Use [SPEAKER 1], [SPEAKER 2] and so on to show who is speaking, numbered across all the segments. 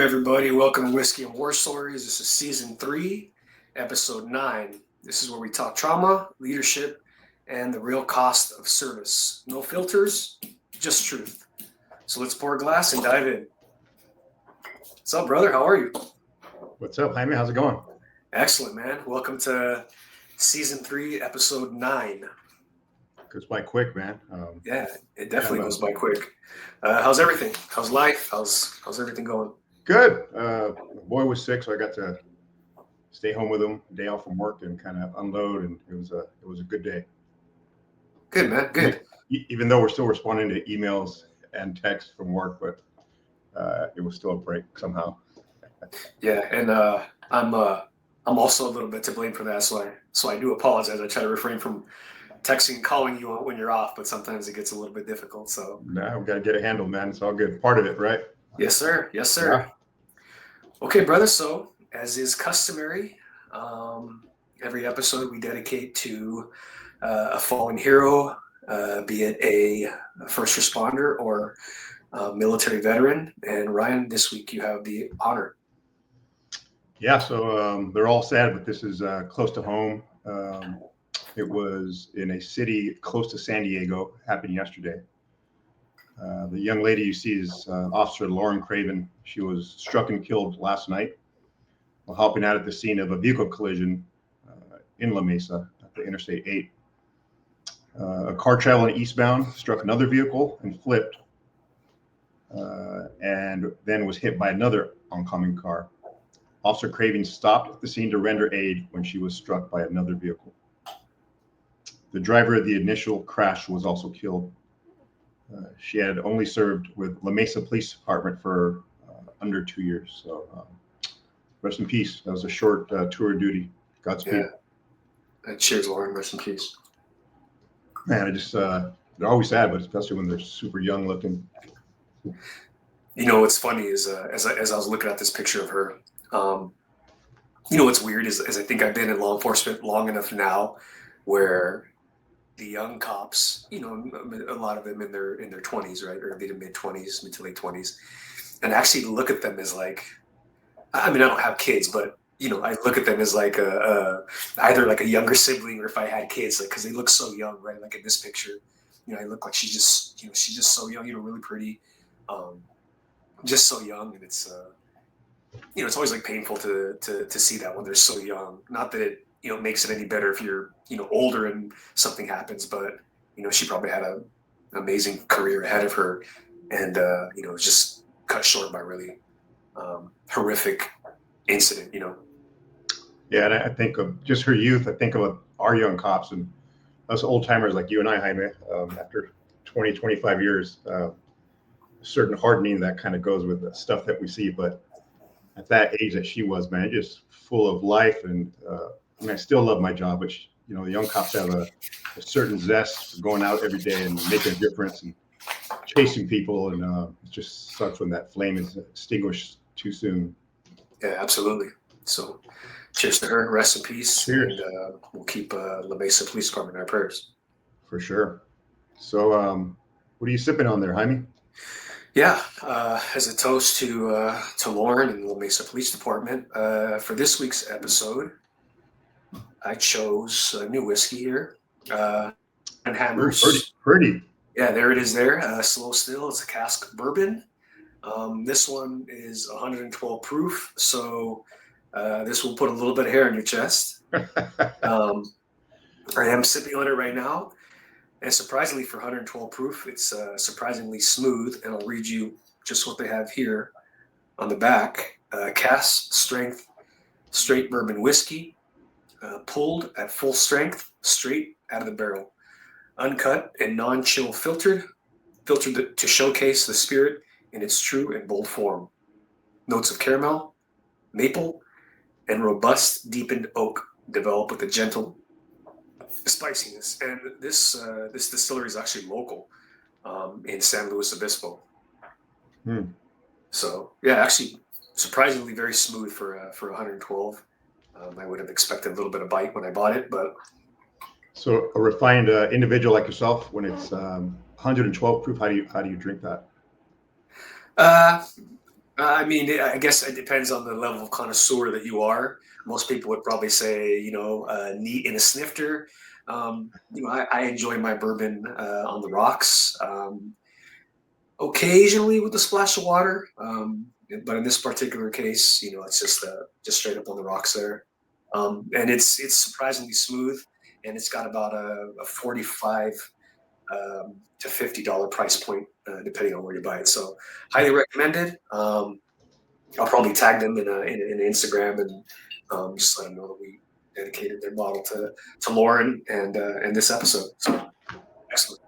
[SPEAKER 1] everybody. Welcome to Whiskey and Warstories. This is season 3, episode 9. This is where we talk trauma, leadership, and the real cost of service. No filters, just truth. So let's pour a glass and dive in. What's up, brother? How are you?
[SPEAKER 2] What's up, Jaime? How's it going?
[SPEAKER 1] Excellent, man. Welcome to season 3, episode 9.
[SPEAKER 2] Goes by quick, man.
[SPEAKER 1] Yeah, it definitely goes by quick. How's everything? How's life? How's everything going?
[SPEAKER 2] Good. My boy was sick, so I got to stay home with him, day off from work, and kind of unload. And it was a good day.
[SPEAKER 1] Good, man. Good.
[SPEAKER 2] Even though we're still responding to emails and texts from work, but it was still a break somehow.
[SPEAKER 1] Yeah, and I'm also a little bit to blame for that. So I do apologize. I try to refrain from texting and calling you when you're off, but sometimes it gets a little bit difficult. So
[SPEAKER 2] no, we got to get it handled, man. It's all good. Part of it, right?
[SPEAKER 1] Yes, sir. Yes, sir. Yeah. Okay, brother. So as is customary, every episode we dedicate to a fallen hero, be it a first responder or a military veteran. And Ryan, this week you have the honor.
[SPEAKER 2] Yeah, so they're all sad, but this is close to home. It was in a city close to San Diego, happened yesterday. The young lady you see is Officer Lauren Craven. She was struck and killed last night while helping out at the scene of a vehicle collision in La Mesa at the Interstate 8. A car traveling eastbound struck another vehicle and flipped, and then was hit by another oncoming car. Officer Craven stopped at the scene to render aid when she was struck by another vehicle. The driver of the initial crash was also killed. She had only served with La Mesa Police Department for under 2 years. So rest in peace. That was a short tour of duty. Godspeed.
[SPEAKER 1] Yeah. Cheers, Lauren. Rest in peace.
[SPEAKER 2] Man, they're always sad, but especially when they're super young looking.
[SPEAKER 1] You know, what's funny is as I was looking at this picture of her, you know, what's weird is I think I've been in law enforcement long enough now where the young cops, you know, a lot of them in their 20s, right, or mid to late 20s, and actually look at them as like, I mean, I don't have kids, but you know, I look at them as like either like a younger sibling, or if I had kids, like because they look so young, right? Like in this picture, you know, I look like she's just so young, you know, really pretty, just so young, and it's you know, it's always like painful to see that when they're so young. Not that it, you know, makes it any better if you're, you know, older and something happens, but you know, she probably had an amazing career ahead of her, and you know, just cut short by really horrific incident, you know.
[SPEAKER 2] Yeah, and I think of just her youth. I think of our young cops and us old timers like you and I, Jaime, after 20, 25 years, a certain hardening that kind of goes with the stuff that we see. But at that age that she was, man, just full of life. And I mean, I still love my job, but you know, the young cops have a certain zest for going out every day and making a difference and chasing people. And it just sucks when that flame is extinguished too soon.
[SPEAKER 1] Yeah, absolutely. So cheers to her. Rest in peace.
[SPEAKER 2] Cheers.
[SPEAKER 1] And we'll keep La Mesa Police Department in our prayers.
[SPEAKER 2] For sure. So what are you sipping on there, Jaime?
[SPEAKER 1] Yeah, as a toast to Lauren and the La Mesa Police Department, for this week's episode, I chose a new whiskey here, and Hammers.
[SPEAKER 2] Pretty.
[SPEAKER 1] Yeah, there it is there. Slow Still. It's a cask bourbon. This one is 112 proof, so this will put a little bit of hair on your chest. I am sipping on it right now. And surprisingly, for 112 proof, it's surprisingly smooth. And I'll read you just what they have here on the back. Cask strength, straight bourbon whiskey, pulled at full strength, straight out of the barrel. Uncut and non-chill filtered to showcase the spirit in its true and bold form. Notes of caramel, maple, and robust deepened oak develop with a gentle spiciness. And this distillery is actually local in San Luis Obispo. So yeah, actually surprisingly very smooth for 112. I would have expected a little bit of bite when I bought it, but
[SPEAKER 2] so a refined individual like yourself, when it's 112 proof, how do you drink that?
[SPEAKER 1] I mean, I guess it depends on the level of connoisseur that you are. Most people would probably say, neat in a snifter. I enjoy my bourbon on the rocks, occasionally with a splash of water. But in this particular case, it's just straight up on the rocks there. And it's surprisingly smooth, and it's got about a 45 to $50 price point, depending on where you buy it. So highly recommended. I'll probably tag them in Instagram and just let them know that we dedicated their bottle to Lauren and this episode. So excellent.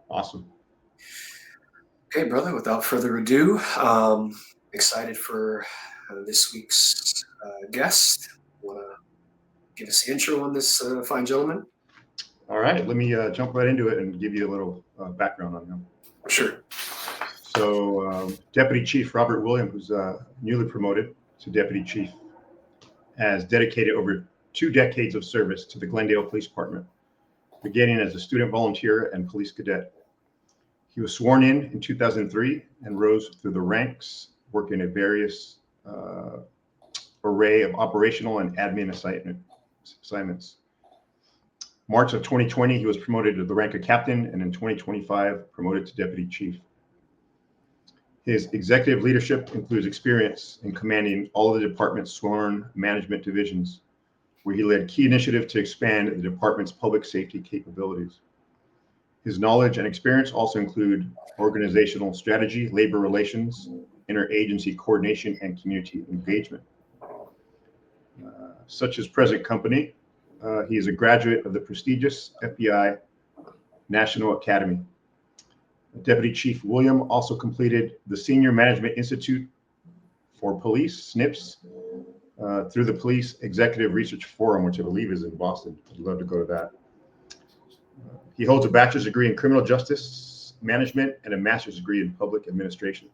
[SPEAKER 2] Awesome.
[SPEAKER 1] Okay, brother. Without further ado, excited for this week's guest. Want to give us the intro on this fine gentleman?
[SPEAKER 2] All right, let me jump right into it and give you a little background on him.
[SPEAKER 1] Sure.
[SPEAKER 2] So, Deputy Chief Robert William, who's newly promoted to Deputy Chief, has dedicated over 2 decades of service to the Glendale Police Department, beginning as a student volunteer and police cadet. He was sworn in 2003 and rose through the ranks, working a various array of operational and admin assignments. March of 2020, he was promoted to the rank of captain, and in 2025, promoted to deputy chief. His executive leadership includes experience in commanding all of the department's sworn management divisions, where he led key initiatives to expand the department's public safety capabilities. His knowledge and experience also include organizational strategy, labor relations, interagency coordination, and community engagement. Such as present company, he is a graduate of the prestigious FBI National Academy. Deputy Chief William also completed the Senior Management Institute for Police, SNIPS, through the Police Executive Research Forum, which I believe is in Boston. I'd love to go to that. He holds a bachelor's degree in criminal justice management and a master's degree in public administration.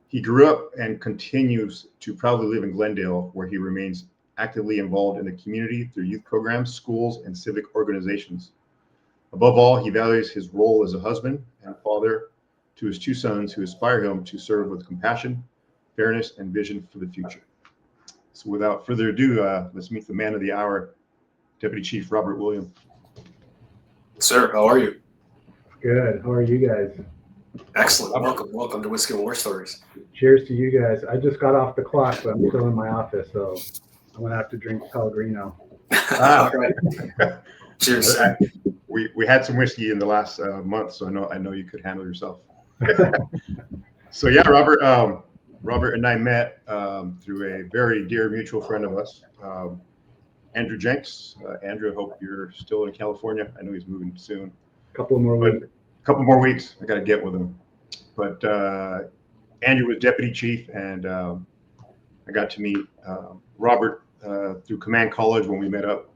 [SPEAKER 2] He grew up and continues to proudly live in Glendale, where he remains actively involved in the community through youth programs, schools, and civic organizations. Above all, he values his role as a husband and father to his 2 sons, who inspire him to serve with compassion, fairness, and vision for the future. So without further ado, let's meet the man of the hour, Deputy Chief Robert William.
[SPEAKER 1] Sir, how are you?
[SPEAKER 3] Good. How are you guys?
[SPEAKER 1] Excellent. Welcome to Whiskey and Warstories.
[SPEAKER 3] Cheers to you guys. I just got off the clock, but I'm still in my office, so I'm gonna have to drink Pellegrino.
[SPEAKER 1] All right. Cheers.
[SPEAKER 2] We had some whiskey in the last month, so I know you could handle yourself. So yeah, Robert and I met through a very dear mutual friend of us, Andrew Jenks. Andrew, I hope you're still in California. I know he's moving soon.
[SPEAKER 3] Couple more weeks.
[SPEAKER 2] A couple more weeks. I got to get with him. But Andrew was deputy chief, and I got to meet Robert through command college when we met up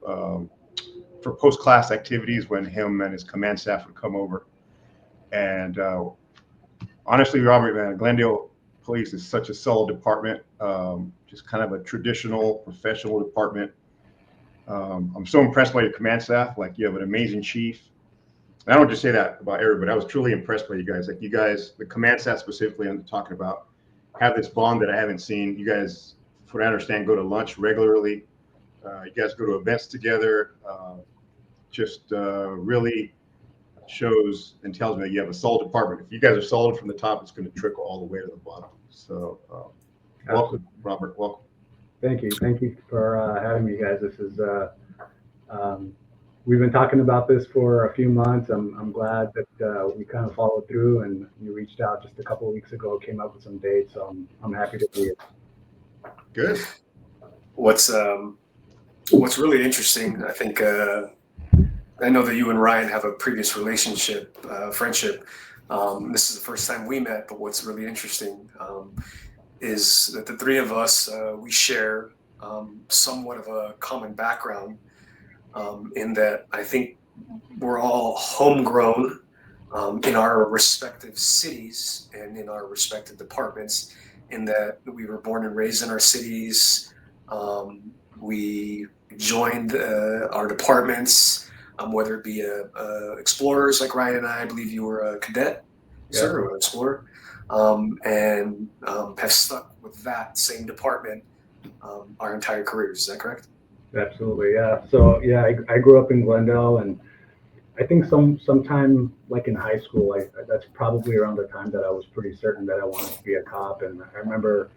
[SPEAKER 2] for post-class activities when him and his command staff would come over. And honestly, Robert, man, Glendale Police is such a solid department, just kind of a traditional professional department. I'm so impressed by your command staff. Like, you have an amazing chief. And I don't just say that about everybody. I was truly impressed by you guys. Like, you guys, the command staff specifically, I'm talking about, have this bond that I haven't seen. You guys, from what I understand, go to lunch regularly. You guys go to events together. Really shows and tells me that you have a solid department. If you guys are solid from the top, it's going to trickle all the way to the bottom. So welcome, Robert. Welcome.
[SPEAKER 3] Thank you. Thank you for having me, guys. This is we've been talking about this for a few months. I'm glad that we kind of followed through, and you reached out just a couple of weeks ago, came up with some dates. So I'm happy to be here.
[SPEAKER 2] Good.
[SPEAKER 1] What's really interesting, I think, I know that you and Ryan have a previous relationship, friendship. This is the first time we met, but what's really interesting is that the 3 of us, we share somewhat of a common background in that I think we're all homegrown in our respective cities and in our respective departments, in that we were born and raised in our cities. We joined our departments, whether it be explorers like Ryan and I believe you were a cadet,
[SPEAKER 3] Yeah.
[SPEAKER 1] sir, or an explorer. and have stuck with that same department our entire careers. Is that correct?
[SPEAKER 3] Absolutely, yeah. So yeah, I grew up in Glendale, and I think sometime like in high school, that's probably around the time that I was pretty certain that I wanted to be a cop. And I remember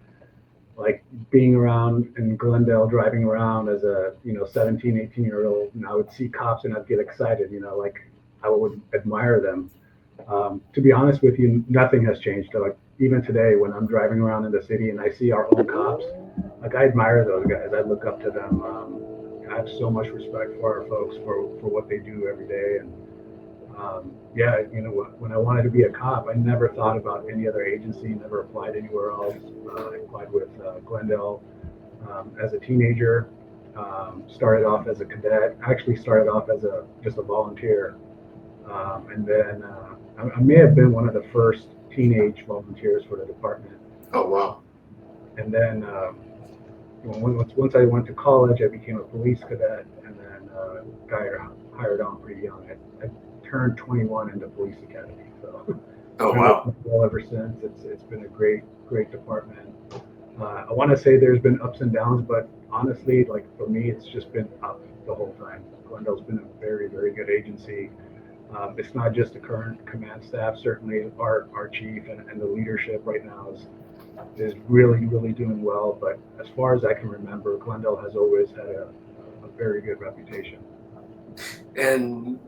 [SPEAKER 3] like being around in Glendale, driving around as a 17, 18-year old, and I would see cops and I'd get excited. Like I would admire them. To be honest with you, nothing has changed. Like even today, when I'm driving around in the city and I see our own cops, like I admire those guys. I look up to them. I have so much respect for our folks for what they do every day. And yeah, when I wanted to be a cop, I never thought about any other agency. Never applied anywhere else. I applied with Glendale as a teenager. Started off as a cadet. Actually, started off as just a volunteer, and then I may have been one of the first teenage volunteers for the department.
[SPEAKER 1] Oh, wow.
[SPEAKER 3] And then once I went to college, I became a police cadet, and then got hired on pretty young. I turned 21 into police academy, so
[SPEAKER 1] Oh,
[SPEAKER 3] been
[SPEAKER 1] wow.
[SPEAKER 3] with Glendale ever since. It's been a great department. I want to say there's been ups and downs, but honestly, like for me, it's just been up the whole time. Glendale's been a very good agency. It's not just the current command staff. Certainly, our chief and the leadership right now is really doing well. But as far as I can remember, Glendale has always had a very good reputation.
[SPEAKER 1] And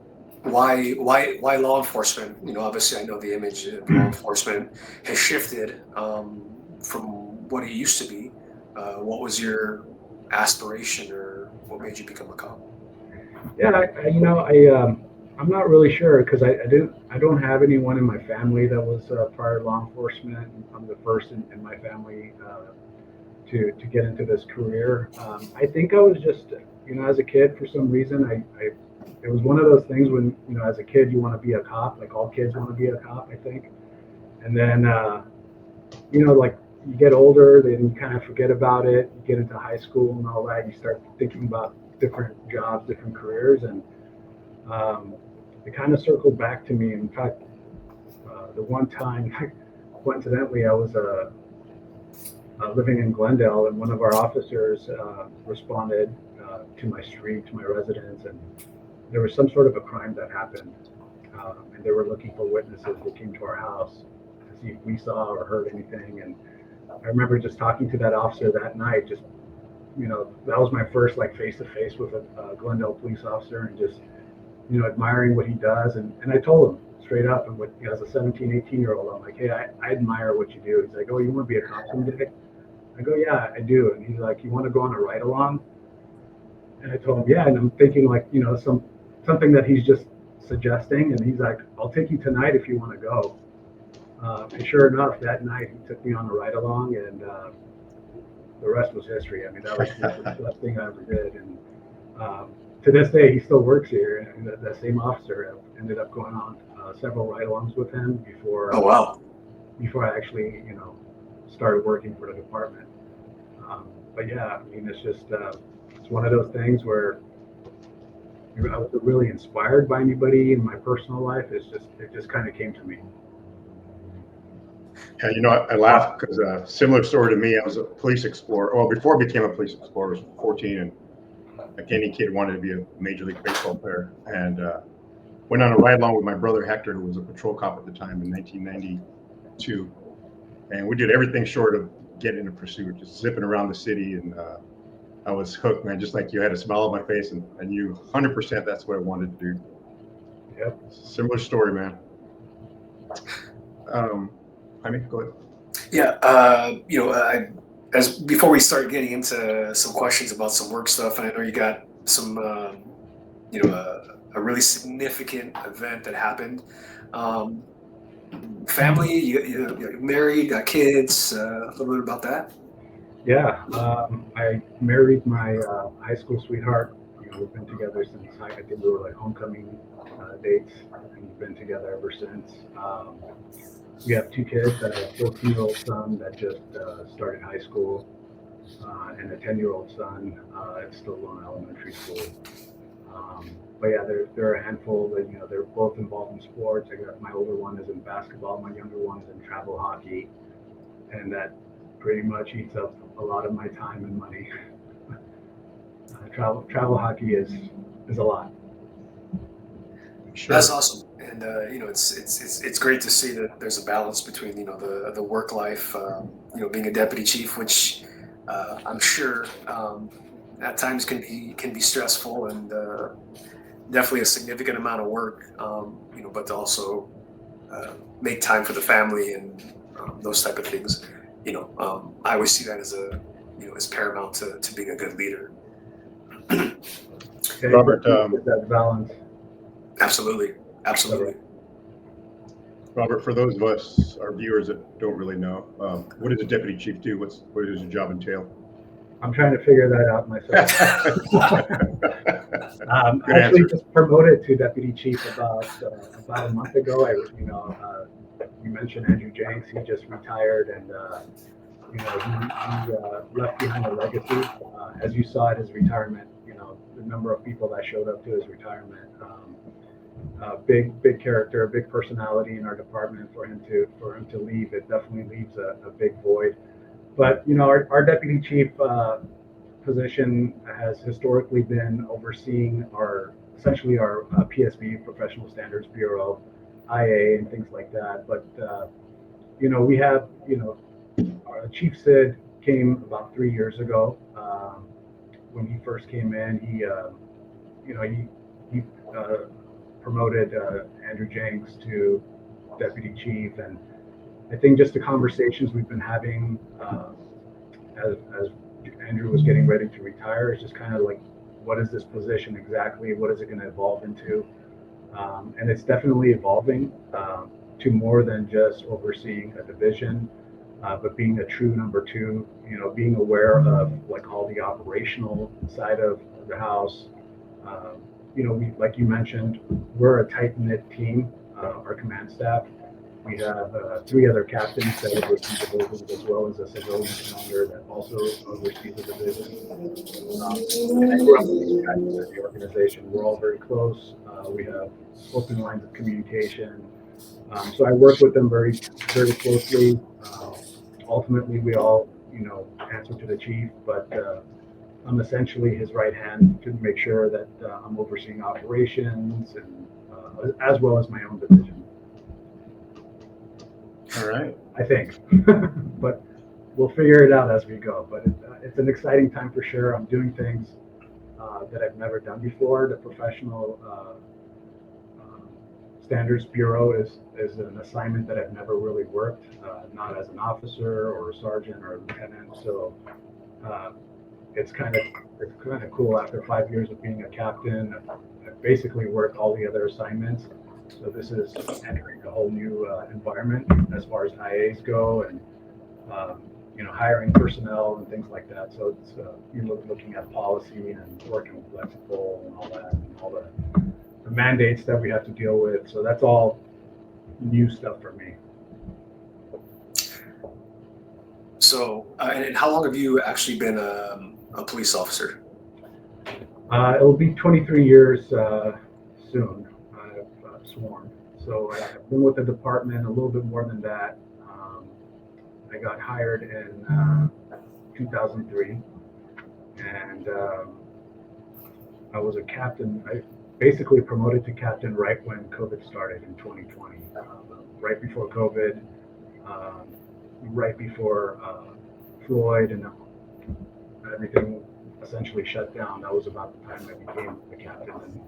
[SPEAKER 1] why law enforcement? Obviously, I know the image of law enforcement has shifted from what it used to be. What was your aspiration, or what made you become a cop?
[SPEAKER 3] Yeah, I'm not really sure because I don't have anyone in my family that was prior law enforcement. I'm the first in my family to get into this career. I think I was just as a kid for some reason I it was one of those things when as a kid you want to be a cop, like all kids want to be a cop, I think. And then like you get older, then you kind of forget about it. You get into high school and all that, you start thinking about different jobs, different careers, and um, it kind of circled back to me. In fact, the one time, coincidentally, I was living in Glendale, and one of our officers responded to my street, to my residence, and there was some sort of a crime that happened, and they were looking for witnesses that came to our house to see if we saw or heard anything. And I remember just talking to that officer that night. Just that was my first like face to face with a Glendale police officer, and just admiring what he does. And I told him straight up, and as a 17, 18-year-old, I'm like, hey, I admire what you do. He's like, oh, you want to be a cop someday? I go, yeah, I do. And he's like, you want to go on a ride along? And I told him, yeah. And I'm thinking like, something that he's just suggesting. And he's like, I'll take you tonight if you want to go. And sure enough, that night he took me on a ride along, and the rest was history. I mean, that was the best thing I ever did. And to this day, he still works here, and that same officer ended up going on several ride-alongs with him
[SPEAKER 1] Oh, wow.
[SPEAKER 3] before I actually, started working for the department. But yeah, I mean, it's just it's one of those things where I wasn't really inspired by anybody in my personal life. It just kind of came to me.
[SPEAKER 2] Yeah, I laugh because similar story to me. I was a police explorer. Well, before I became a police explorer, I was 14, and like any kid wanted to be a Major League Baseball player, and went on a ride along with my brother Hector, who was a patrol cop at the time in 1992, and we did everything short of getting in a pursuit, just zipping around the city, and I was hooked, man. Just like you, had a smile on my face, and I knew 100% that's what I wanted to do.
[SPEAKER 3] Yep.
[SPEAKER 2] Similar story, man. I mean, go ahead.
[SPEAKER 1] Yeah, as before we start getting into some questions about some work stuff, and I know you got some, a really significant event that happened. Family, you're married, got kids. A little bit about that.
[SPEAKER 3] Yeah, I married my high school sweetheart. We've been together since I think we were like homecoming dates, and we've been together ever since. We have two kids, a 14-year-old son that just started high school, and a 10-year-old son that's still going to elementary school. But yeah, there are a handful that, they're both involved in sports. I got my older one is in basketball, my younger one is in travel hockey, and that pretty much eats up a lot of my time and money. Travel hockey is a lot.
[SPEAKER 2] Sure.
[SPEAKER 1] That's awesome, and it's great to see that there's a balance between the work life, being a deputy chief, which I'm sure at times can be stressful and definitely a significant amount of work, but to also make time for the family and those type of things. I always see that as paramount to being a good leader.
[SPEAKER 3] Okay,
[SPEAKER 2] Robert,
[SPEAKER 3] that balance.
[SPEAKER 1] Absolutely.
[SPEAKER 2] Robert, for those of us, our viewers that don't really know, what does a deputy chief do? What does your job entail?
[SPEAKER 3] I'm trying to figure that out myself.
[SPEAKER 2] Good
[SPEAKER 3] Actually,
[SPEAKER 2] answer.
[SPEAKER 3] just promoted to deputy chief about a month ago. You mentioned Andrew Jenks. He just retired, and he left behind a legacy. As you saw at his retirement, the number of people that showed up to his retirement. Big character, big personality in our department. For him to leave, it definitely leaves a big void. But our deputy chief position has historically been overseeing essentially our PSB, Professional Standards Bureau, IA, and things like that. But we have our Chief Sid came about 3 years ago. When he first came in, he promoted Andrew Jenks to deputy chief, and I think just the conversations we've been having as Andrew was getting ready to retire is just kind of like, what is this position exactly? What is it going to evolve into? And it's definitely evolving to more than just overseeing a division, but being a true number two. Being aware of like all the operational side of the house. Like you mentioned, we're a tight-knit team. Our command staff. We have 3 other captains that oversee divisions, as well as a civilian commander that also oversees the division. And I grew up with these guys in the organization. We're all very close. We have open lines of communication. So I work with them very, very closely. Ultimately, we all, answer to the chief, but I'm essentially his right hand to make sure that I'm overseeing operations and as well as my own division.
[SPEAKER 2] All right.
[SPEAKER 3] I think, but we'll figure it out as we go. But it's an exciting time for sure. I'm doing things that I've never done before. The Professional Standards Bureau is an assignment that I've never really worked, not as an officer or a sergeant or a lieutenant. So it's kind of cool. After 5 years of being a captain, I've basically worked all the other assignments. So this is entering a whole new environment as far as IAs go, and hiring personnel and things like that. So it's looking at policy and working with flexible and all that, and all the mandates that we have to deal with. So that's all new stuff for me.
[SPEAKER 1] So, and how long have you actually been a police officer?
[SPEAKER 3] It'll be 23 years soon. I've sworn. So I've been with the department a little bit more than that. I got hired in 2003, and I was a captain. I basically promoted to captain right when COVID started in 2020. Right before COVID, right before Floyd and everything essentially shut down. That was about the time I became the captain. And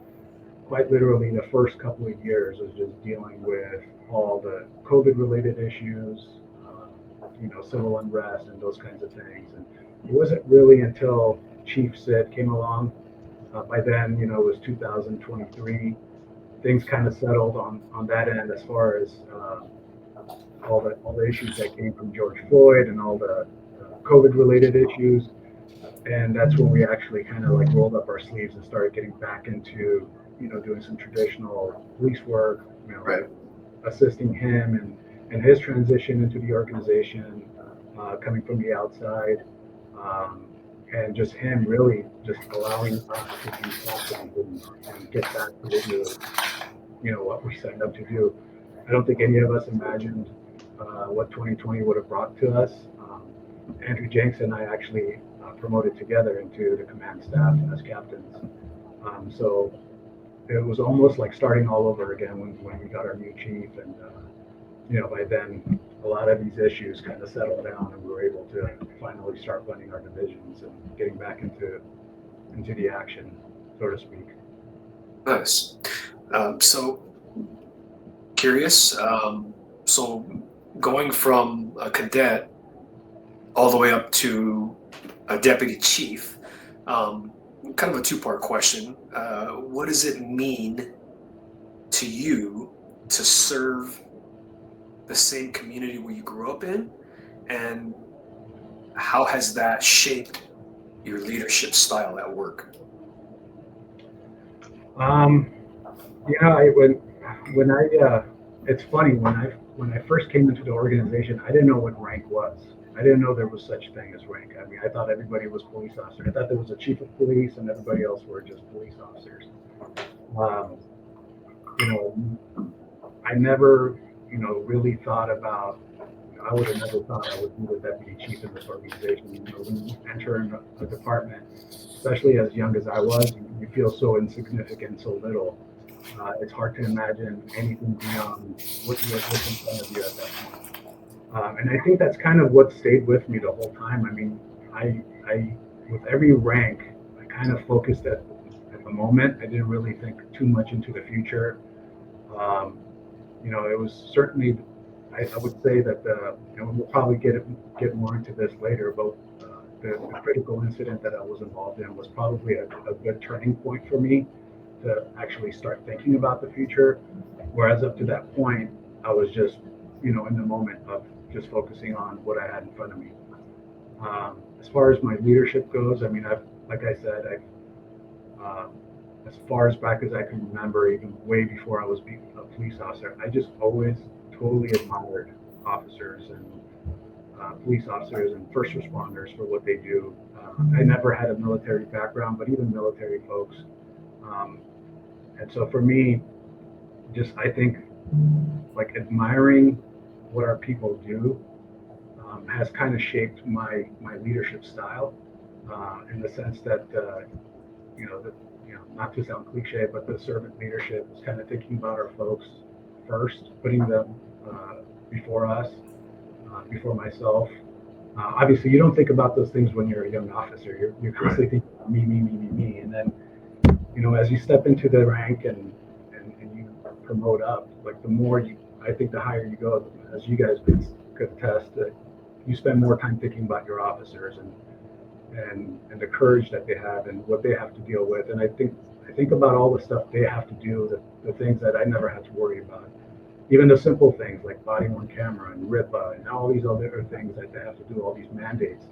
[SPEAKER 3] quite literally, the first couple of years was just dealing with all the COVID-related issues, civil unrest and those kinds of things. And it wasn't really until Chief Sid came along. By then, it was 2023. Things kind of settled on that end as far as all the issues that came from George Floyd and all the COVID-related issues. And that's when we actually kind of like rolled up our sleeves and started getting back into, doing some traditional police work,
[SPEAKER 1] Right.
[SPEAKER 3] assisting him and his transition into the organization, coming from the outside. and just him really just allowing us to be captains and get back to what we signed up to do. I don't think any of us imagined what 2020 would have brought to us. Andrew Jenks and I actually promoted together into the command staff as captains. So it was almost like starting all over again when we got our new chief, and by then a lot of these issues kind of settled down, and we were able to finally start running our divisions and getting back into the action, so to speak.
[SPEAKER 1] Nice. So curious. So going from a cadet all the way up to a deputy chief, kind of a two-part question. What does it mean to you to serve the same community where you grew up in, and how has that shaped your leadership style at work?
[SPEAKER 3] It's funny, when I first came into the organization, I didn't know what rank was. I didn't know there was such thing as rank. I mean, I thought everybody was police officer. I thought there was a chief of police and everybody else were just police officers. I never, really thought about, I would have never thought I would be the deputy chief in this organization. When you enter a department, especially as young as I was, you feel so insignificant, so little. It's hard to imagine anything beyond what's in front of you at that point. And I think that's kind of what stayed with me the whole time. I mean, I with every rank, I kind of focused at the moment. I didn't really think too much into the future. It was certainly, I would say that we'll probably get more into this later, but the critical incident that I was involved in was probably a good turning point for me to actually start thinking about the future. Whereas up to that point, I was just, in the moment of just focusing on what I had in front of me. As far as my leadership goes, I mean, like I said, as far as back as I can remember, even way before I was a police officer, I just always totally admired officers and police officers and first responders for what they do. I never had a military background, but even military folks. And so for me, I think like admiring what our people do has kind of shaped my leadership style in the sense that not to sound cliche, but the servant leadership is kind of thinking about our folks first, putting them before us, before myself. Obviously, you don't think about those things when you're a young officer. You're constantly thinking about me, and then as you step into the rank and you promote up, like I think the higher you go, as you guys could attest, that you spend more time thinking about your officers and the courage that they have and what they have to deal with. And I think about all the stuff they have to do, the things that I never had to worry about. Even the simple things like body worn camera and RIPA and all these other things that they have to do, all these mandates.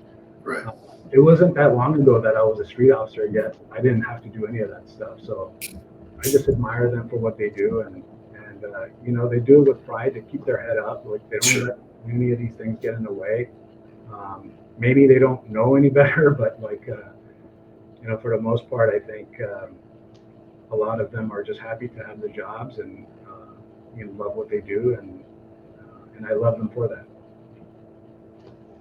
[SPEAKER 1] Right.
[SPEAKER 3] It wasn't that long ago that I was a street officer, yet I didn't have to do any of that stuff. So I just admire them for what they do, and they do it with pride. They keep their head up, like they don't let any of these things get in the way. Maybe they don't know any better, but for the most part, I think a lot of them are just happy to have the jobs and love what they do, and I love them for that.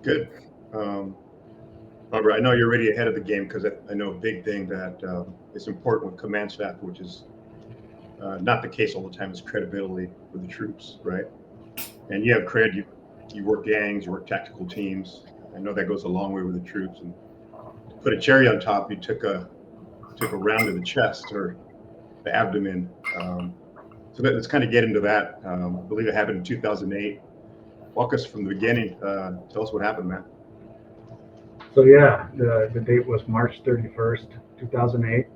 [SPEAKER 2] Good. Robert, I know you're already ahead of the game because I know a big thing that is important with command staff, which is not the case all the time, is credibility with the troops, right? And you have cred. You work gangs, you work tactical teams. I know that goes a long way with the troops. And to put a cherry on top, you took a round to the chest or the abdomen. So let's kind of get into that. I believe it happened in 2008. Walk us from the beginning. Tell us what happened, man.
[SPEAKER 3] So yeah, the date was March 31st, 2008.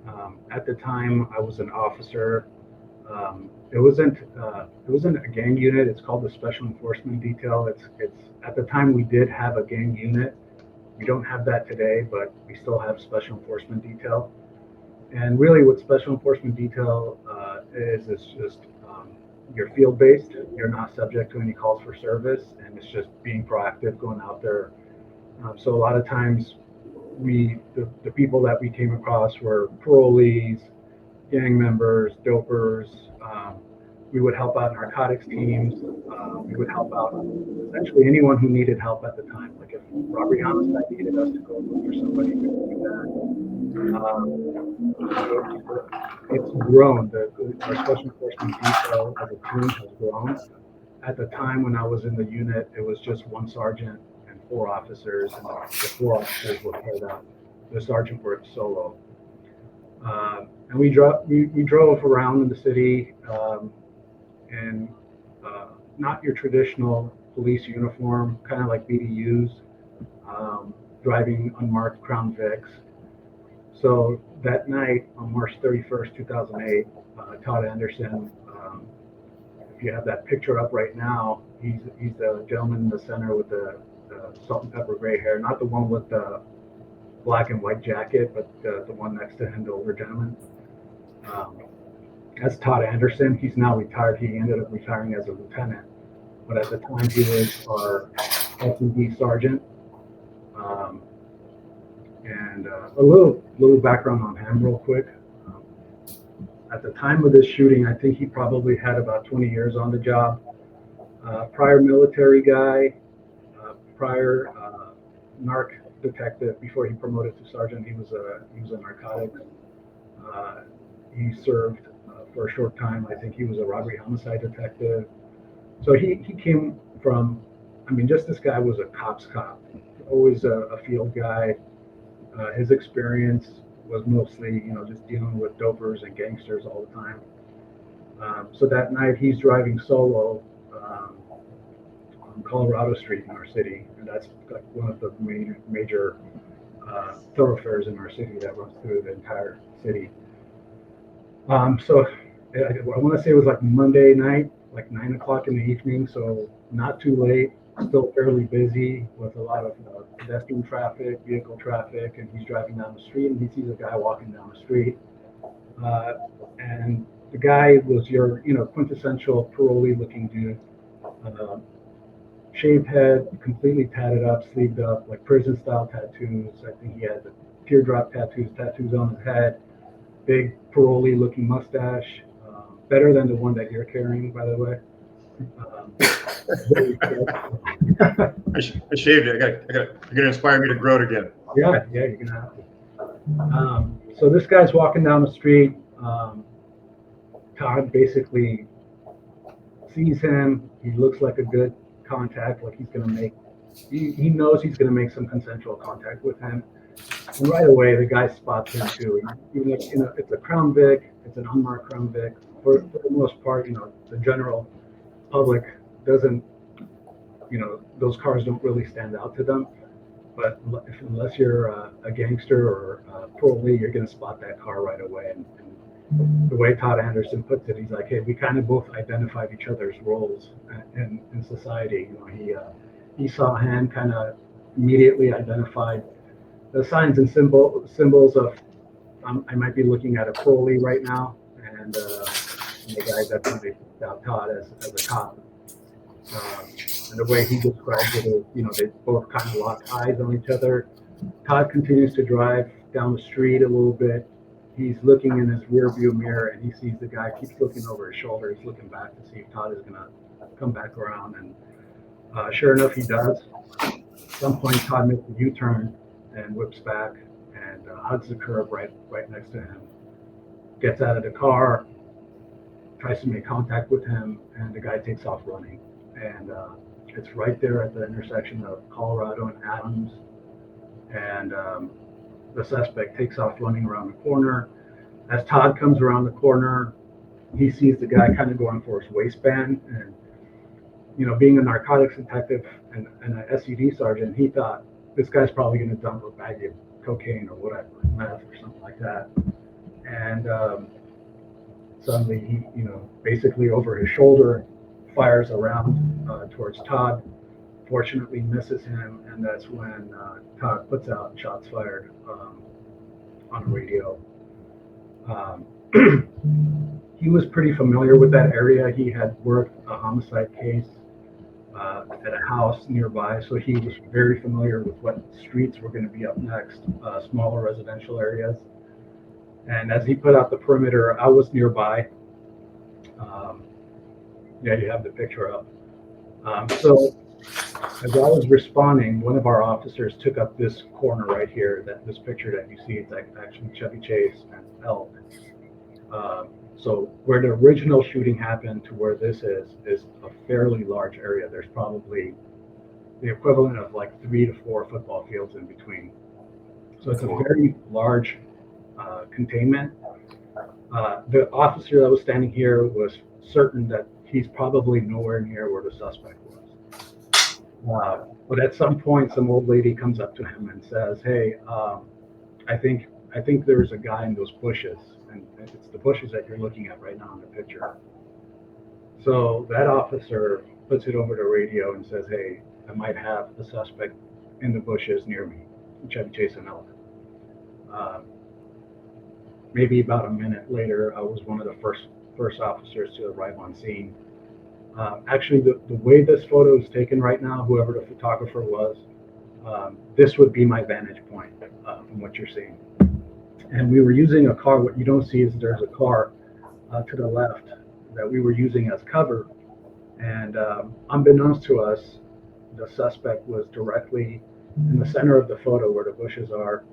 [SPEAKER 3] At the time, I was an officer. It wasn't a gang unit. It's called the Special Enforcement Detail. It's at the time we did have a gang unit. We don't have that today, but we still have Special Enforcement Detail. And really, what Special Enforcement Detail is just you're field-based. You're not subject to any calls for service, and it's just being proactive, going out there. So a lot of times, the people that we came across were parolees, gang members, dopers. We would help out narcotics teams. We would help out essentially anyone who needed help at the time. Like if robbery homicide needed us to go look for somebody, we would do that. It's grown. Our special enforcement detail as a team has grown. At the time when I was in the unit, it was just one sergeant and 4 officers, and the 4 officers were paired up. The sergeant worked solo. And we drove around in the city in not your traditional police uniform, kind of like BDUs, driving unmarked Crown Vics. So that night on March 31st, 2008, Todd Anderson, if you have that picture up right now, he's the gentleman in the center with the salt and pepper gray hair, not the one with the black and white jacket, but the one next to him, the older gentleman. That's Todd Anderson. He's now retired. He ended up retiring as a lieutenant, but at the time he was our SWD sergeant. And a little background on him real quick. At the time of this shooting, I think he probably had about 20 years on the job. Prior military guy, prior narc detective. Before he promoted to sergeant, he was a narcotics. He served for a short time. I think he was a robbery homicide detective. So he came from, I mean, just this guy was a cop's cop, always a field guy. His experience was mostly, just dealing with dopers and gangsters all the time. So that night he's driving solo on Colorado Street in our city, and that's like one of the major thoroughfares in our city that runs through the entire city. So I want to say it was like Monday night, like 9 o'clock in the evening, so not too late, still fairly busy with a lot of pedestrian traffic, vehicle traffic, and he's driving down the street and he sees a guy walking down the street. And the guy was your, quintessential parolee looking dude. Shaved head, completely tatted up, sleeved up, like prison style tattoos. I think he had the teardrop tattoos on his head, big parolee looking mustache, better than the one that you're carrying, by the way.
[SPEAKER 2] I shaved it. You're gonna inspire me to grow it again.
[SPEAKER 3] Yeah, you're gonna have to. So this guy's walking down the street. Todd basically sees him. He looks like a good contact, like he's gonna make. He knows he's gonna make some consensual contact with him. And right away, the guy spots him too. Even if, it's a Crown Vic, it's an unmarked Crown Vic. For the most part, the general public doesn't, those cars don't really stand out to them. But unless you're a gangster or a parolee, you're going to spot that car right away. And the way Todd Anderson puts it, he's like, hey, we kind of both identified each other's roles in society. He saw him, kind of immediately identified the signs and symbols of I might be looking at a parolee right now, and the guy definitely picked out Todd as a cop. And the way he describes it is, they both kind of lock eyes on each other. Todd continues to drive down the street a little bit. He's looking in his rear view mirror and he sees the guy keeps looking over his shoulder. He's looking back to see if Todd is going to come back around. And sure enough, he does. At some point, Todd makes a U-turn and whips back and hugs the curb right next to him. Gets out of the car, tries to make contact with him, and the guy takes off running. And it's right there at the intersection of Colorado and Adams. And the suspect takes off running around the corner. As Todd comes around the corner, he sees the guy kind of going for his waistband. And, being a narcotics detective and an SED sergeant, he thought this guy's probably going to dump a bag of cocaine or whatever, meth or something like that. And suddenly he, basically over his shoulder, fires around towards Todd. Fortunately misses him, and that's when Todd puts out shots fired on the radio. He was pretty familiar with that area. He had worked a homicide case at a house nearby, so he was very familiar with what streets were going to be up next, smaller residential areas. And as he put out the perimeter, I was nearby. Um, yeah, you have the picture up. So as I was responding, one of our officers took up this corner right here, this picture that you see. It's like actually Chevy Chase and Elk. So where the original shooting happened to where this is a fairly large area. There's probably the equivalent of like 3 to 4 football fields in between. So it's a very large containment. The officer that was standing here was certain that he's probably nowhere near where the suspect was. But at some point, some old lady comes up to him and says, "Hey, I think there's a guy in those bushes, and it's the bushes that you're looking at right now in the picture." So that officer puts it over the radio and says, "Hey, I might have a suspect in the bushes near me, Chevy Chase and Elk." Maybe about a minute later, I was one of the first officers to arrive on scene. Actually, the way this photo is taken right now, whoever the photographer was, this would be my vantage point from what you're seeing. And we were using a car. What you don't see is there's a car to the left that we were using as cover. And unbeknownst to us, the suspect was directly in the center of the photo where the bushes are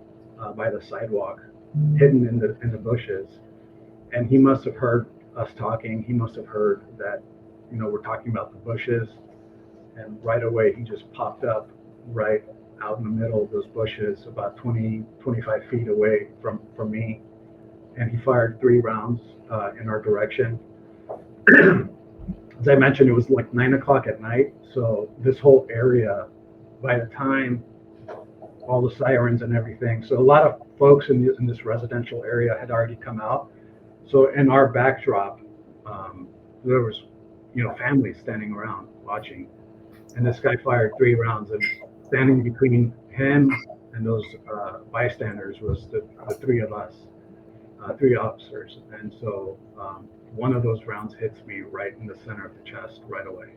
[SPEAKER 3] by the sidewalk, hidden in the bushes. And he must have heard us talking. He must have heard that, we're talking about the bushes. And right away, he just popped up right out in the middle of those bushes, about 20, 25 feet away from me. And he fired 3 rounds in our direction. As I mentioned, it was like 9 o'clock at night. So this whole area, by the time all the sirens and everything, so a lot of folks in this residential area had already come out. So in our backdrop, there was, families standing around watching. And this guy fired 3 rounds, and standing between him and those bystanders was the 3 of us, 3 officers. And so one of those rounds hits me right in the center of the chest right away.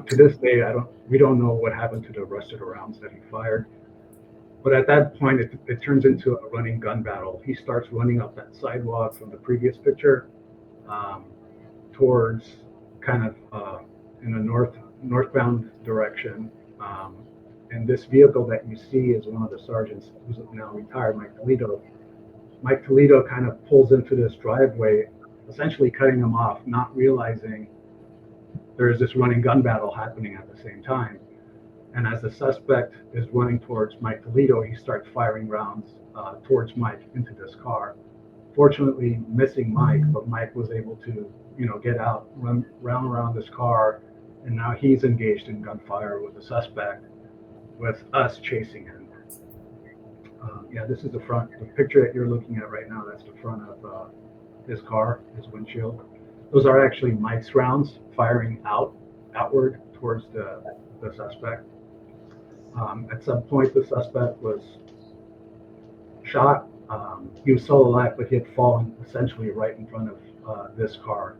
[SPEAKER 3] To this day, we don't know what happened to the rest of the rounds that he fired. But at that point, it turns into a running gun battle. He starts running up that sidewalk from the previous picture towards kind of in a northbound direction. And this vehicle that you see is one of the sergeants who's now retired, Mike Toledo. Mike Toledo kind of pulls into this driveway, essentially cutting him off, not realizing there's this running gun battle happening at the same time. And as the suspect is running towards Mike Toledo, he starts firing rounds towards Mike into this car. Fortunately, missing Mike, but Mike was able to, get out, run around this car, and now he's engaged in gunfire with the suspect, with us chasing him. This is the front. The picture that you're looking at right now, that's the front of his car, his windshield. Those are actually Mike's rounds firing outward towards the suspect. At some point, the suspect was shot. He was still alive, but he had fallen essentially right in front of this car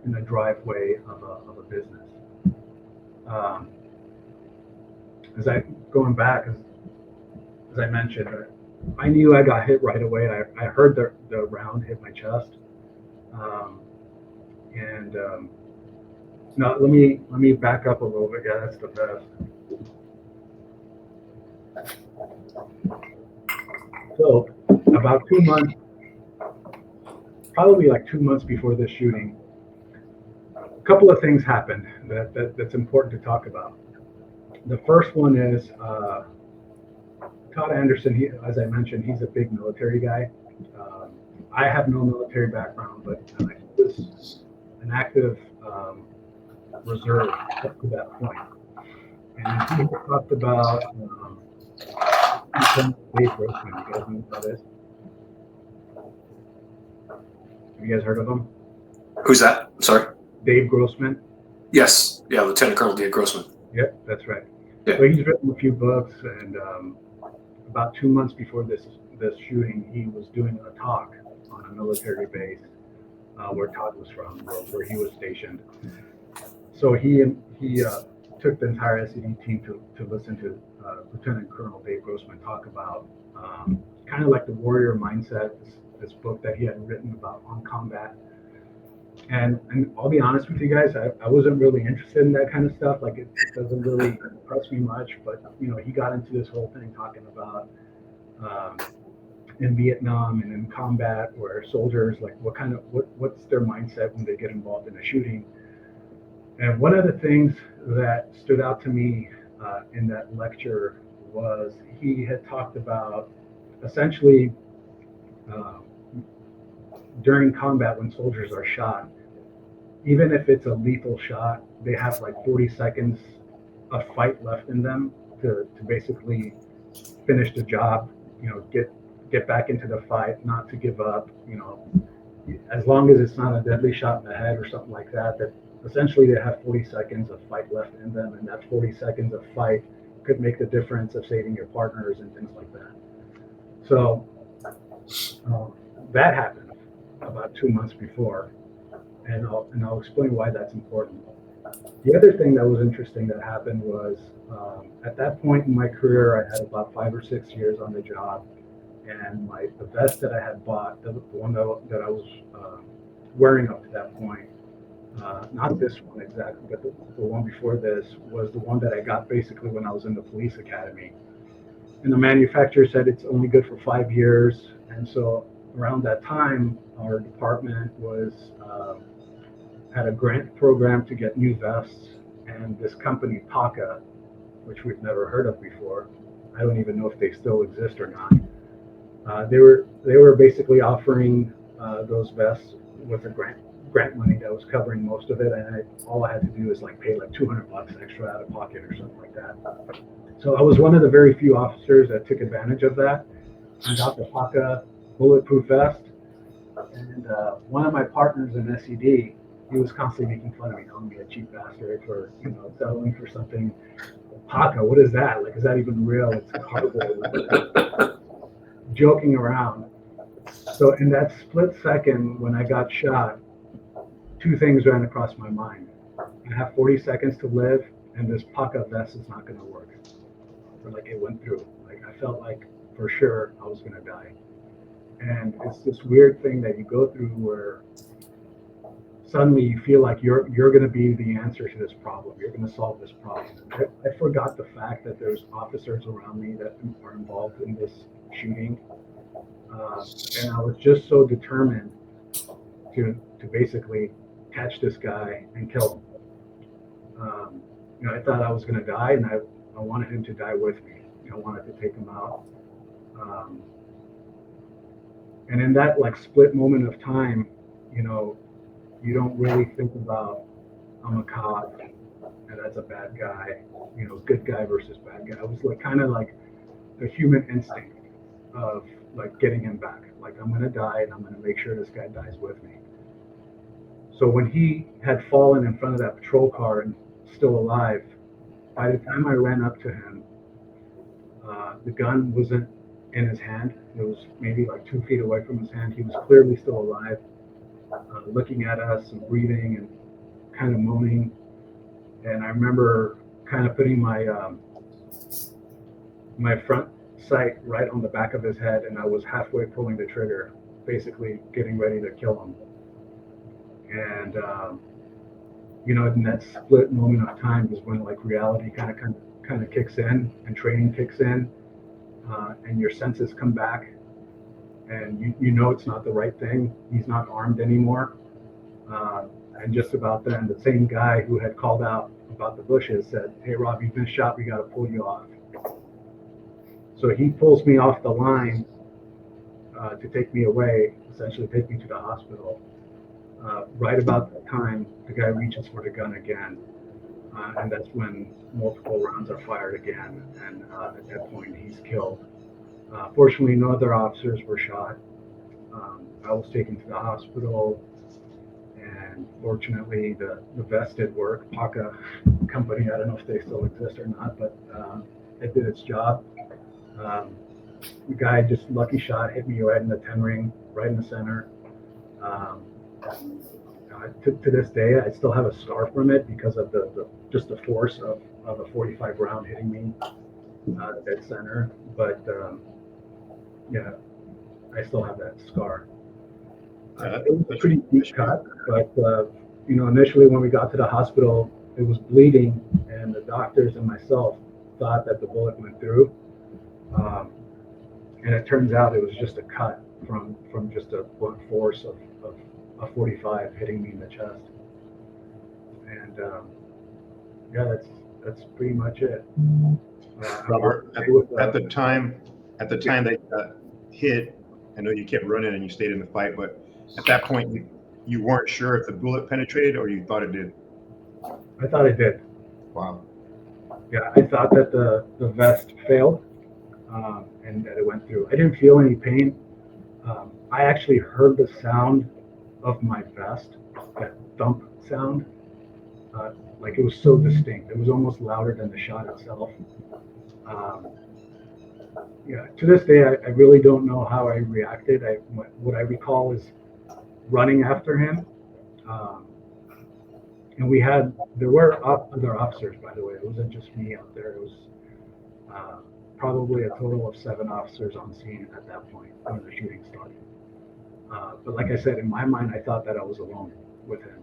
[SPEAKER 3] in the driveway of a business. Going back, as I mentioned, I knew I got hit right away. I heard the round hit my chest. Now let me back up a little bit. Yeah, that's the best. So about 2 months, probably like 2 months before this shooting, a couple of things happened that's important to talk about. The first one is Todd Anderson. As I mentioned, he's a big military guy. I have no military background, but he was an active reserve up to that point. And he talked about Dave Grossman. You guys know who that is? Have you guys heard of him?
[SPEAKER 1] Who's that? I'm sorry.
[SPEAKER 3] Dave Grossman.
[SPEAKER 1] Yes. Yeah, Lieutenant Colonel Dave Grossman.
[SPEAKER 3] Yep, that's right.
[SPEAKER 1] Yeah.
[SPEAKER 3] So he's written a few books, and about 2 months before this shooting, he was doing a talk on a military base where Todd was from, where he was stationed. So he took the entire SED team to listen to Lieutenant Colonel Dave Grossman talk about kind of like the warrior mindset, this book that he had written about on combat. And I'll be honest with you guys, I wasn't really interested in that kind of stuff. Like it doesn't really impress me much. But he got into this whole thing talking about in Vietnam and in combat, where soldiers like what's their mindset when they get involved in a shooting. And one of the things that stood out to me in that lecture was he had talked about essentially during combat when soldiers are shot, even if it's a lethal shot, they have like 40 seconds of fight left in them to basically finish the job, get back into the fight, not to give up, as long as it's not a deadly shot in the head or something like that, that essentially they have 40 seconds of fight left in them, and that 40 seconds of fight could make the difference of saving your partners and things like that. So that happened about 2 months before, and I'll explain why that's important. The other thing that was interesting that happened was at that point in my career, I had about 5 or 6 years on the job, and the vest that I had bought, the one that I was wearing up to that point, not this one exactly, but the one before this was the one that I got basically when I was in the police academy. And the manufacturer said it's only good for 5 years. And so around that time, our department had a grant program to get new vests. And this company, PACA, which we've never heard of before, I don't even know if they still exist or not. They were basically offering those vests with a grant money that was covering most of it, and all I had to do is pay like $200 extra out of pocket or something like that. So I was one of the very few officers that took advantage of that and got the PACA bulletproof vest. And one of my partners in SED, he was constantly making fun of me, calling me a cheap bastard for settling for something. PACA, what is that? Like, is that even real? It's cardboard. Joking around. So in that split second when I got shot, two things ran across my mind. I have 40 seconds to live, and this PACA vest is not going to work. Or it went through. I felt like for sure I was going to die. And it's this weird thing that you go through where suddenly you feel like you're going to be the answer to this problem. You're going to solve this problem. I forgot the fact that there's officers around me that are involved in this shooting. And I was just so determined to basically catch this guy and kill him. I thought I was going to die, and I wanted him to die with me. I wanted to take him out. And in that split moment of time, you don't really think about I'm a cop and that's a bad guy, good guy versus bad guy. It was kind of like the human instinct of getting him back. I'm going to die, and I'm going to make sure this guy dies with me. So when he had fallen in front of that patrol car and still alive, by the time I ran up to him, the gun wasn't in his hand. It was maybe 2 feet away from his hand. He was clearly still alive, looking at us and breathing and kind of moaning. And I remember kind of putting my front sight right on the back of his head, and I was halfway pulling the trigger, basically getting ready to kill him. And in that split moment of time is when reality kind of kicks in and training kicks in, and your senses come back, and it's not the right thing. He's not armed anymore, and just about then, the same guy who had called out about the bushes said, "Hey Rob, you've been shot. We got to pull you off." So he pulls me off the line to take me away, essentially take me to the hospital. Right about that time, the guy reaches for the gun again, and that's when multiple rounds are fired again, and at that point he's killed. Fortunately, no other officers were shot. I was taken to the hospital, and fortunately the vest did work. PACA company, I don't know if they still exist or not, but it did its job. The guy, just lucky shot, hit me right in the 10 ring, right in the center. To this day, I still have a scar from it because of the just the force of a 45 round hitting me dead center. But yeah, I still have that scar. It was a pretty deep cut, but initially when we got to the hospital, it was bleeding, and the doctors and myself thought that the bullet went through, and it turns out it was just a cut from just a blunt force of a 45 hitting me in the chest. And yeah, that's pretty much it.
[SPEAKER 2] Robert, at the time that you got hit, I know you kept running and you stayed in the fight, but at that point you weren't sure if the bullet penetrated or you thought it did.
[SPEAKER 3] I thought it did.
[SPEAKER 2] Wow.
[SPEAKER 3] Yeah, I thought that the vest failed, and that it went through. I didn't feel any pain. I actually heard the sound of my vest, that thump sound. Like it was so distinct. It was almost louder than the shot itself. Yeah, to this day, I really don't know how I reacted. What I recall is running after him. And there were other officers, by the way. It wasn't just me out there. It was probably a total of 7 officers on scene at that point when the shooting started. But like I said, in my mind, I thought that I was alone with him.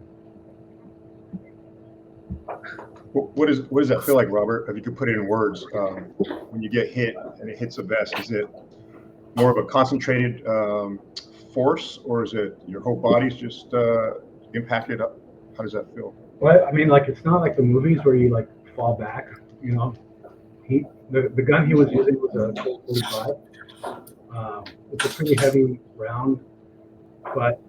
[SPEAKER 2] What does that feel like, Robert? If you could put it in words, when you get hit and it hits the vest, is it more of a concentrated force, or is it your whole body's just impacted up? How does that feel?
[SPEAKER 3] Well, I mean, like it's not like the movies where you like fall back. The gun he was using was a Colt 45. It's a pretty heavy round, but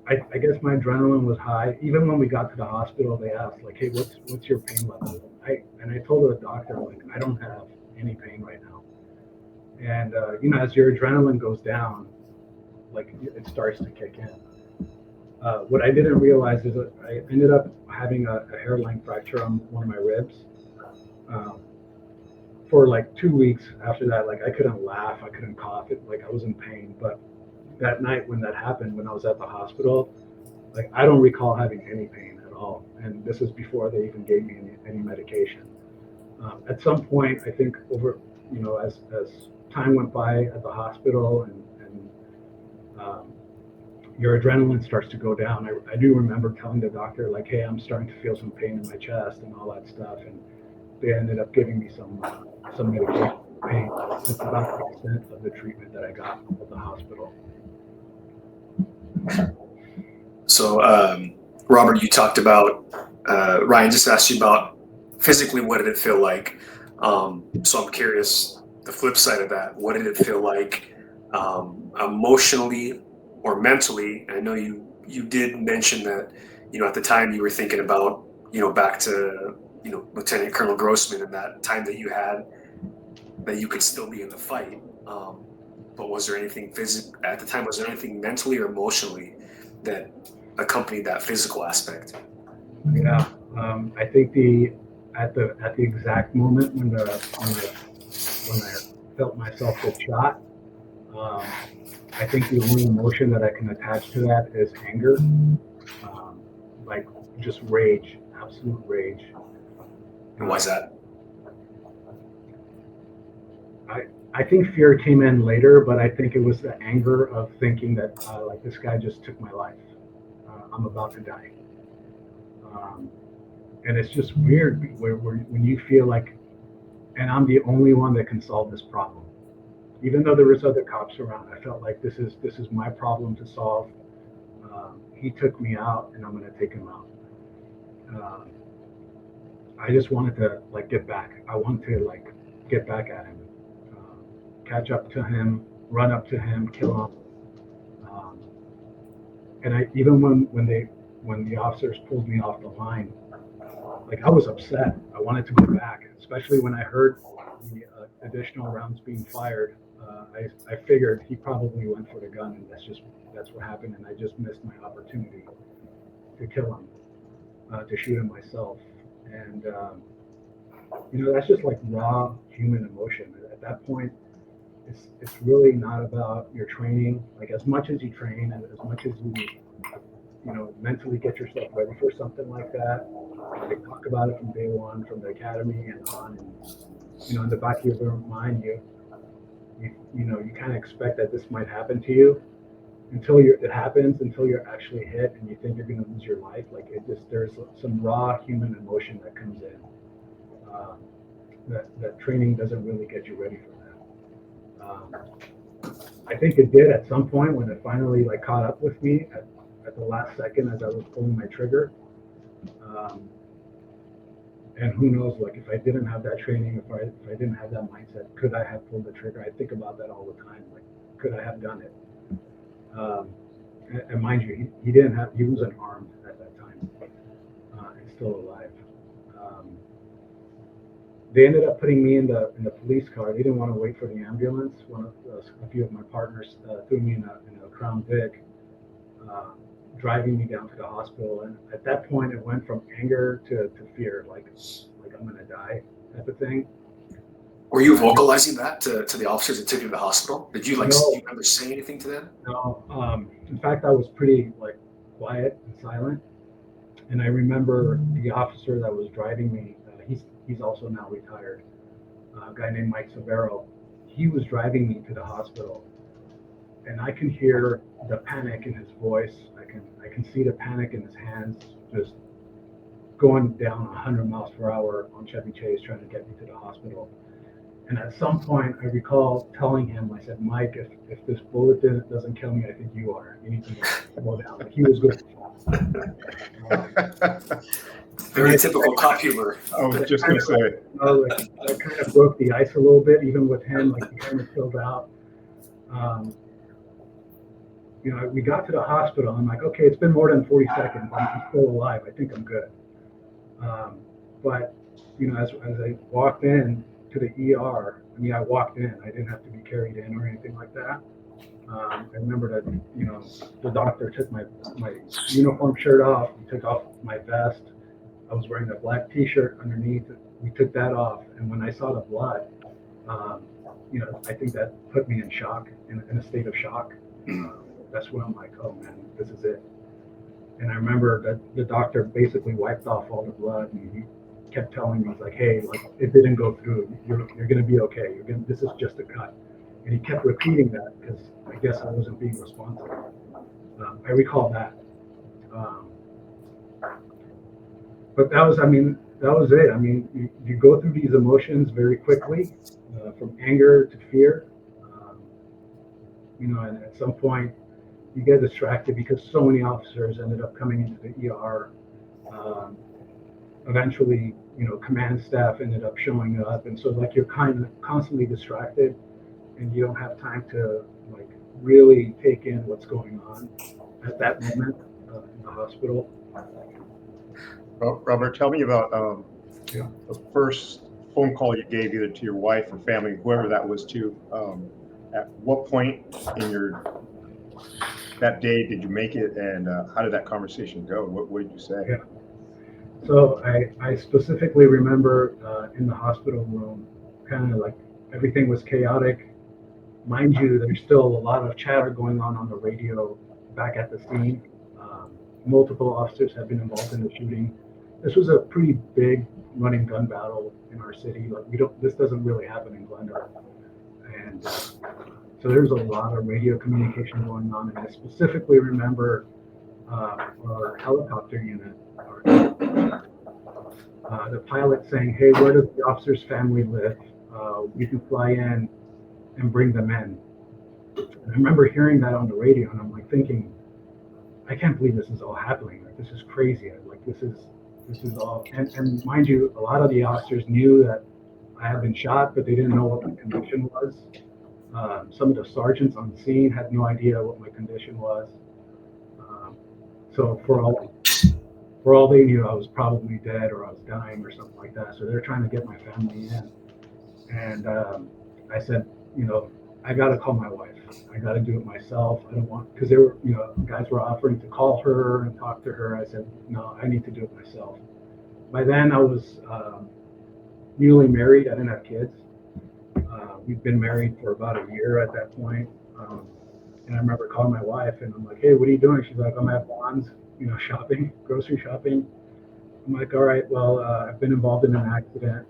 [SPEAKER 3] I guess my adrenaline was high. Even when we got to the hospital, they asked like, "Hey, what's your pain level?" I told the doctor like, "I don't have any pain right now." And as your adrenaline goes down, like it starts to kick in. What I didn't realize is that I ended up having a hairline fracture on one of my ribs. For like 2 weeks after that, like I couldn't laugh, I couldn't cough, like I was in pain. But that night when that happened, when I was at the hospital, like I don't recall having any pain at all. And this is before they even gave me any medication. At some point, I think over, as time went by at the hospital and your adrenaline starts to go down. I do remember telling the doctor like, "Hey, I'm starting to feel some pain in my chest and all that stuff." And they ended up giving me some medication for pain. That's about the extent of the treatment that I got at the hospital.
[SPEAKER 1] So, Robert, you talked about, Ryan just asked you about physically, what did it feel like? So I'm curious, the flip side of that, what did it feel like emotionally or mentally? I know you did mention that, at the time you were thinking about, back to, Lieutenant Colonel Grossman and that time that you had, that you could still be in the fight. But was there anything at the time, was there anything mentally or emotionally that accompanied that physical aspect?
[SPEAKER 3] Yeah, I think at the exact moment when I felt myself get shot, I think the only emotion that I can attach to that is anger, like just rage, absolute rage.
[SPEAKER 1] And why is that?
[SPEAKER 3] I think fear came in later, but I think it was the anger of thinking that like this guy just took my life. I'm about to die. And it's just weird when you feel like, and I'm the only one that can solve this problem. Even though there was other cops around, I felt like this is my problem to solve. He took me out, and I'm going to take him out. I just wanted to like get back. I wanted to like get back at him, catch up to him, run up to him, kill him. And even when the officers pulled me off the line, like I was upset. I wanted to go back, especially when I heard the additional rounds being fired. I figured he probably went for the gun, and that's what happened, and I just missed my opportunity to kill him, to shoot him myself. And that's just like raw human emotion. At that point, it's really not about your training. Like as much as you train and as much as mentally get yourself ready for something like that. They talk about it from day one, from the academy and on. And, in the back of your mind, you kind of expect that this might happen to you until it happens, until you're actually hit and you think you're going to lose your life. Like there's some raw human emotion that comes in. Um, that training doesn't really get you ready for that. I think it did at some point when it finally caught up with me at the last second as I was pulling my trigger. And who knows, if I didn't have that training, if I didn't have that mindset, could I have pulled the trigger? I think about that all the time. Could I have done it? And mind you, he was unarmed at that time, and still alive. They ended up putting me in the police car. They didn't want to wait for the ambulance. A few of my partners threw me in a Crown Vic, driving me down to the hospital. And at that point, it went from anger to fear, like I'm gonna die type of thing.
[SPEAKER 1] Were you vocalizing that to the officers that took you to the hospital? Did you
[SPEAKER 3] No.
[SPEAKER 1] do you ever say anything to them?
[SPEAKER 3] No. In fact, I was pretty quiet and silent. And I remember the officer that was driving me. He's also now retired. A guy named Mike Severo. He was driving me to the hospital, and I can hear the panic in his voice. I can see the panic in his hands, just going down 100 miles per hour on Chevy Chase, trying to get me to the hospital. And at some point, I recall telling him, I said, Mike, if this bullet doesn't kill me, I think you are. You need to slow down. He was good.
[SPEAKER 1] Very typical cop humor.
[SPEAKER 2] I was just going to say.
[SPEAKER 3] That kind of broke the ice a little bit, even with him. He kind of filled out. We got to the hospital. I'm like, okay, it's been more than 40 seconds. I'm still alive. I think I'm good. But as I walked in to the ER, I walked in. I didn't have to be carried in or anything like that. I remember that the doctor took my uniform shirt off. He took off my vest. I was wearing a black T-shirt underneath. We took that off, and when I saw the blood, I think that put me in shock, in a state of shock. That's when I'm like, oh man, this is it. And I remember that the doctor basically wiped off all the blood, and he kept telling me, he's like, hey, it didn't go through. You're going to be okay. This is just a cut. And he kept repeating that because I guess I wasn't being responsive. I recall that. But that was it. You go through these emotions very quickly, from anger to fear. And at some point you get distracted because so many officers ended up coming into the ER. Eventually, command staff ended up showing up, and so you're kind of constantly distracted, and you don't have time to really take in what's going on at that moment in the hospital.
[SPEAKER 2] Well, Robert, tell me about the first phone call you gave either to your wife or family, whoever that was to. At what point in that day did you make it, and how did that conversation go? What did you say?
[SPEAKER 3] Yeah. So I specifically remember in the hospital room, kind of everything was chaotic. Mind you, there's still a lot of chatter going on the radio back at the scene. Multiple officers have been involved in the shooting. This was a pretty big running gun battle in our city. This doesn't really happen in Glendale. And so there's a lot of radio communication going on. And I specifically remember our helicopter unit, the pilot saying, hey, where does the officer's family live? We can fly in and bring them in. And I remember hearing that on the radio, and I'm thinking, I can't believe this is all happening. This is crazy. This is all, and mind you, a lot of the officers knew that I had been shot, but they didn't know what my condition was. Some of the sergeants on the scene had no idea what my condition was. So for all they knew, I was probably dead or I was dying or something like that. So they're trying to get my family in. And I said, I got to call my wife. I got to do it myself. I don't want, because guys were offering to call her and talk to her. I said, no, I need to do it myself. By then I was newly married. I didn't have kids. We'd been married for about a year at that point. And I remember calling my wife and I'm like, hey, what are you doing? She's like, I'm at Bonds, shopping, grocery shopping. I'm like, all right, well, I've been involved in an accident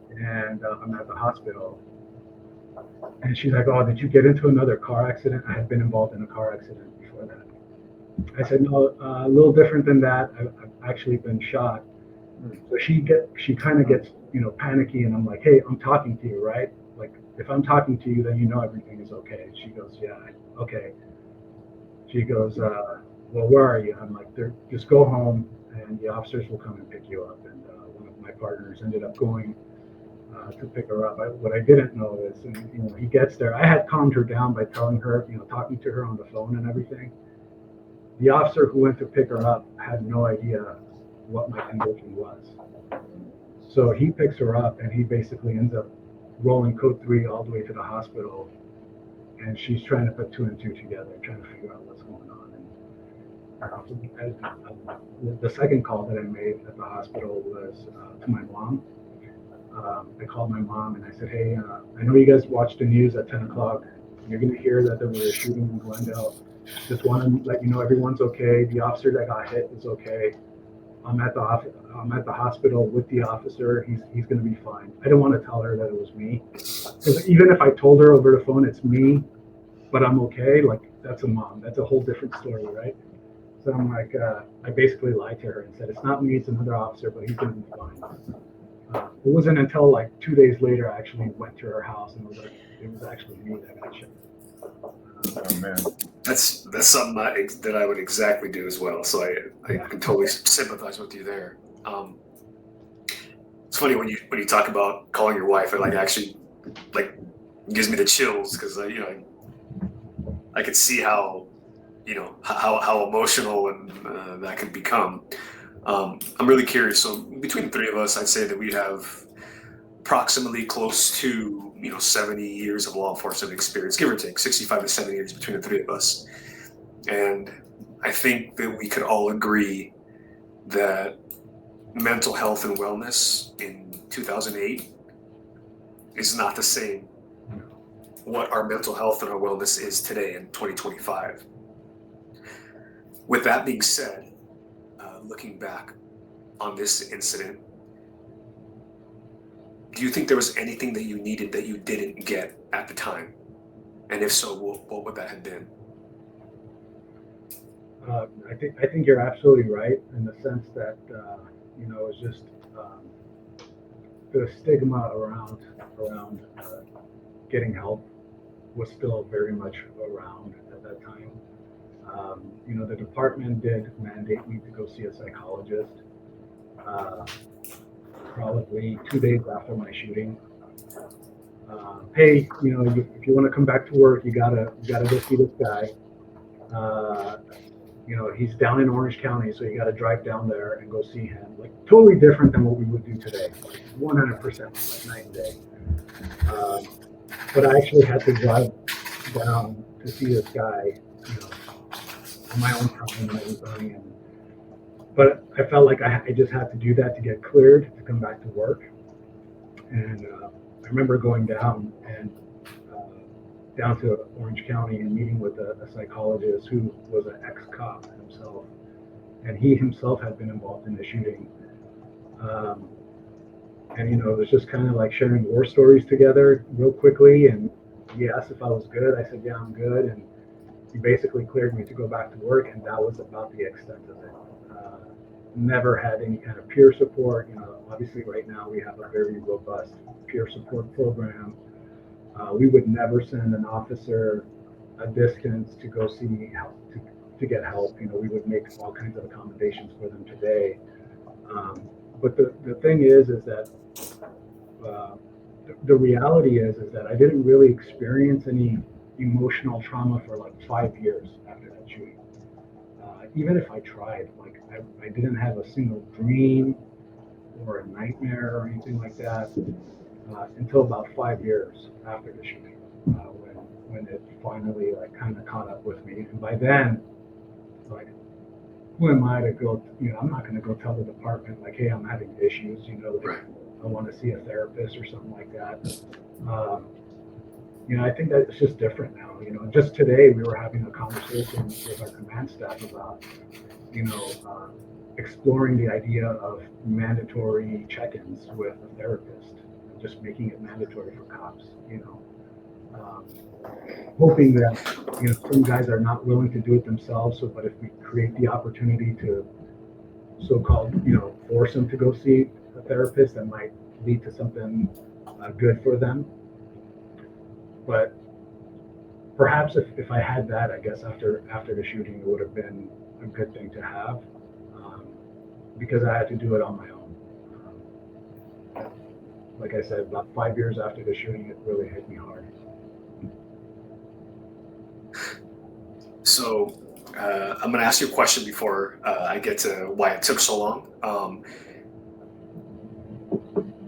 [SPEAKER 3] and I'm at the hospital. And she's like, oh, did you get into another car accident? I had been involved in a car accident before that. I said, no, a little different than that. I've actually been shot. So she kind of gets, panicky, and I'm like, hey, I'm talking to you, right? Like, if I'm talking to you, then everything is okay. She goes, yeah, okay. She goes, well, where are you? I'm like, just go home, and the officers will come and pick you up. And one of my partners ended up going to pick her up. What I didn't know is, and, he gets there. I had calmed her down by telling her, talking to her on the phone and everything. The officer who went to pick her up had no idea what my condition was. So he picks her up and he basically ends up rolling code 3 all the way to the hospital. And she's trying to put 2 and 2 together, trying to figure out what's going on. And the second call that I made at the hospital was to my mom. I called my mom and I said, hey, I know you guys watched the news at 10 o'clock. You're going to hear that there was a shooting in Glendale. Just want to let you know everyone's okay. The officer that got hit is okay. I'm at the hospital with the officer. He's going to be fine. I don't want to tell her that it was me, because even if I told her over the phone it's me, but I'm okay, like, that's a mom. That's a whole different story, right? So I'm like, I basically lied to her and said, it's not me, it's another officer, but he's going to be fine. It wasn't until like 2 days later I actually went to her house and it was actually me that got shot.
[SPEAKER 2] Oh man,
[SPEAKER 1] That's something that I would exactly do as well. So I can totally sympathize with you there. It's funny when you talk about calling your wife. It actually gives me the chills, because I could see how how emotional and that could become. I'm really curious. So between the three of us, I'd say that we have approximately close to 70 years of law enforcement experience, give or take 65 to 70 years between the three of us. And I think that we could all agree that mental health and wellness in 2008 is not the same what our mental health and our wellness is today in 2025. With that being said, looking back on this incident, do you think there was anything that you needed that you didn't get at the time? And if so, what would that have been?
[SPEAKER 3] I think you're absolutely right in the sense that it's just the stigma around getting help was still very much around at that time. The department did mandate me to go see a psychologist. Probably 2 days after my shooting. Hey, if you want to come back to work, you gotta go see this guy. He's down in Orange County, so you got to drive down there and go see him. Like, totally different than what we would do today. 100%, night and day. But I actually had to drive down to see this guy, on my own time and everything. But I felt like I just had to do that to get cleared to come back to work. And I remember going down to Orange County and meeting with a psychologist who was an ex-cop himself. And he himself had been involved in the shooting. And it was just kind of like sharing war stories together real quickly. And he asked if I was good. I said, yeah, I'm good. And he basically cleared me to go back to work. And that was about the extent of it. Never had any kind of peer support. Obviously right now we have a very robust peer support program. We would never send an officer a distance to go see help, to get help. We would make all kinds of accommodations for them today. But the thing is that the reality is that I didn't really experience any emotional trauma for like 5 years after that shooting. Even if I tried, I didn't have a single dream or a nightmare or anything like that until about 5 years after the shooting, when it finally kind of caught up with me. And by then, who am I to go? I'm not going to go tell the department hey, I'm having issues.
[SPEAKER 1] Right.
[SPEAKER 3] I want to see a therapist or something like that. I think that it's just different now. Just today we were having a conversation with our command staff about, exploring the idea of mandatory check-ins with a therapist, just making it mandatory for cops. Um, Hoping that some guys are not willing to do it themselves. So, but if we create the opportunity to so-called force them to go see a therapist, that might lead to something good for them. But perhaps if I had that, I guess after the shooting, it would have been a good thing to have, um, because I had to do it on my own. Like I said, about 5 years after the shooting, it really hit me hard.
[SPEAKER 1] So I'm going to ask you a question before I get to why it took so long.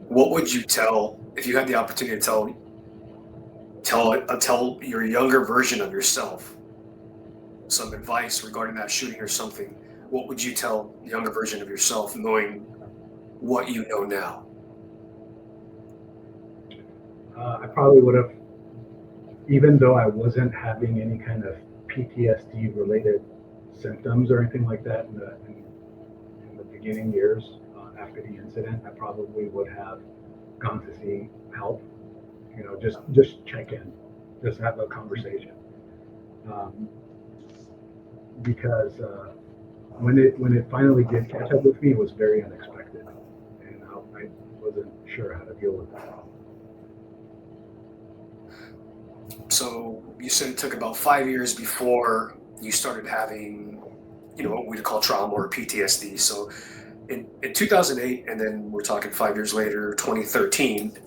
[SPEAKER 1] What would you tell if you had the opportunity to tell your younger version of yourself some advice regarding that shooting or something? What would you tell the younger version of yourself, knowing what you know now?
[SPEAKER 3] I probably would have, even though I wasn't having any kind of PTSD related symptoms or anything like that in the beginning years after the incident, I probably would have gone to see help. Just check in, just have a conversation, because when it finally did catch up with me, it was very unexpected, and I wasn't sure how to deal with it.
[SPEAKER 1] So you said it took about 5 years before you started having, what we'd call trauma or PTSD. So in 2008, and then we're talking 5 years later, 2013.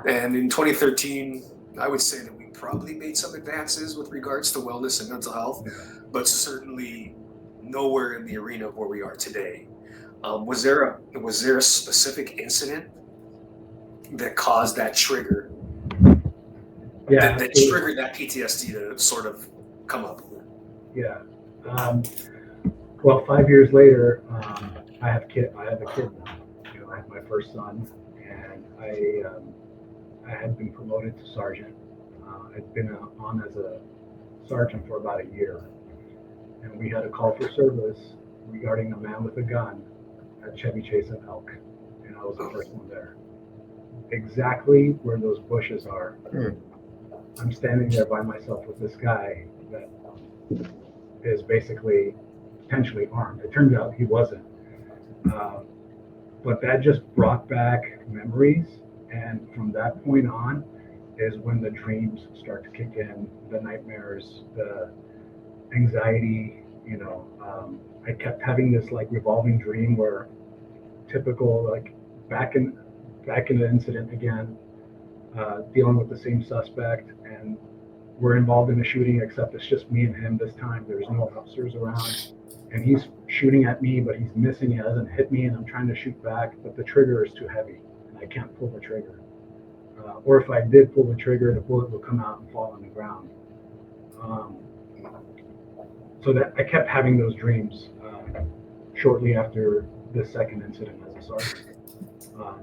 [SPEAKER 1] And in 2013, I would say that we probably made some advances with regards to wellness and mental health, but certainly nowhere in the arena of where we are today. Was there a specific incident that caused that trigger?
[SPEAKER 3] Yeah,
[SPEAKER 1] that triggered that PTSD to sort of come up.
[SPEAKER 3] Yeah. Well, 5 years later, I have a kid now. I have my first son, and I had been promoted to sergeant. I'd been on as a sergeant for about a year, and we had a call for service regarding a man with a gun at Chevy Chase and Elk, and I was the first one there. Exactly where those bushes are. I'm standing there by myself with this guy that is basically potentially armed. It turns out he wasn't. But that just brought back memories. And from that point on is when the dreams start to kick in, the nightmares, the anxiety. I kept having this like revolving dream where typical, like back in the incident again, dealing with the same suspect, and we're involved in a shooting, except it's just me and him this time. There's no officers around, and he's shooting at me, but he's missing. He doesn't hit me, and I'm trying to shoot back, but the trigger is too heavy, and I can't pull the trigger. Or if I did pull the trigger, the bullet will come out and fall on the ground. So that I kept having those dreams shortly after the second incident as a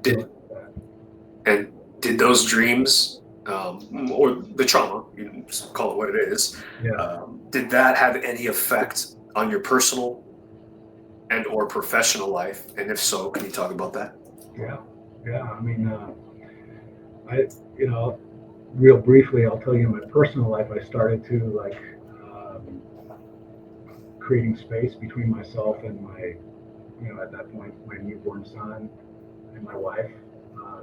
[SPEAKER 3] sergeant.
[SPEAKER 1] Did those dreams, or the trauma, you can call it what it is, did that have any effect on your personal and or professional life? And if so, can you talk about that?
[SPEAKER 3] Yeah. I mean, real briefly, I'll tell you in my personal life, I started to creating space between myself and my, at that point, my newborn son and my wife.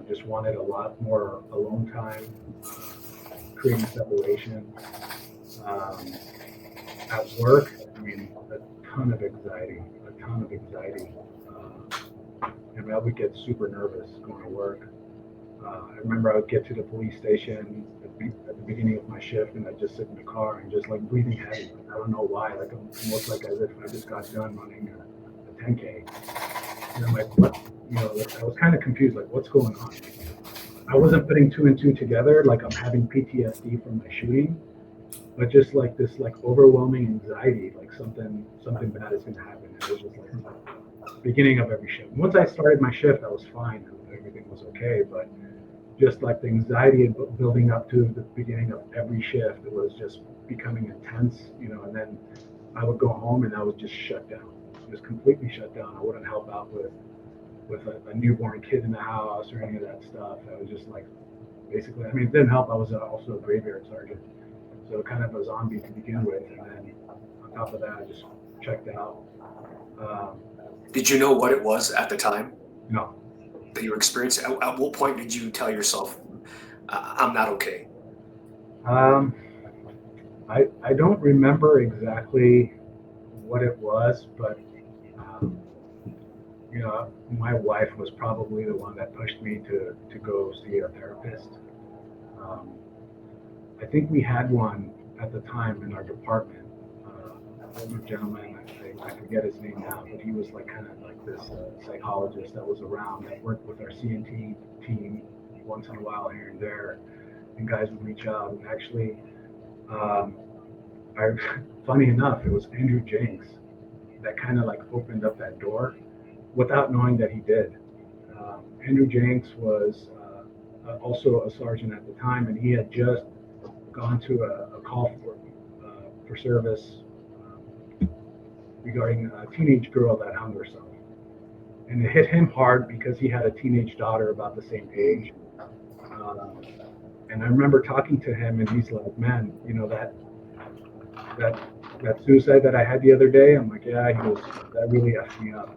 [SPEAKER 3] Just wanted a lot more alone time, creating separation. At work, I mean, a ton of anxiety. And I would get super nervous going to work. I remember I would get to the police station at the beginning of my shift, and I'd just sit in the car and just like breathing heavy. I don't know why, like almost like as if I just got done running a 10K. And I'm like, what? I was kind of confused, like what's going on? I wasn't putting two and two together, like I'm having PTSD from my shooting, but just like this like overwhelming anxiety, like something bad is going to happen. And it was just like beginning of every shift. Once I started my shift, I was fine and everything was okay. But just like the anxiety building up to the beginning of every shift, it was just becoming intense, and then I would go home and I would just shut down, just completely shut down. I wouldn't help out with a newborn kid in the house or any of that stuff. I was just like, basically, I mean, it didn't help. I was also a graveyard sergeant, so kind of a zombie to begin with. And then on top of that, I just checked out.
[SPEAKER 1] Did you know what it was at the time
[SPEAKER 3] No,
[SPEAKER 1] that you were experiencing? At what point did you tell yourself, I'm not okay?
[SPEAKER 3] um, I don't remember exactly what it was, but um, my wife was probably the one that pushed me to go see a therapist. Um, I think we had one at the time in our department. Older gentleman, I forget his name now, but he was like kind of like this psychologist that was around that worked with our CNT team once in a while here and there, and guys would reach out. And actually, um, I, funny enough, it was Andrew Jenks that kind of like opened up that door without knowing that he did. Andrew Jenks was also a sergeant at the time, and he had just gone to a call for service regarding a teenage girl that hung herself. And it hit him hard because he had a teenage daughter about the same age. Um, and I remember talking to him, and he's like, "Man, that that suicide that I had the other day." I'm like, "Yeah." He goes, "That really effed me up."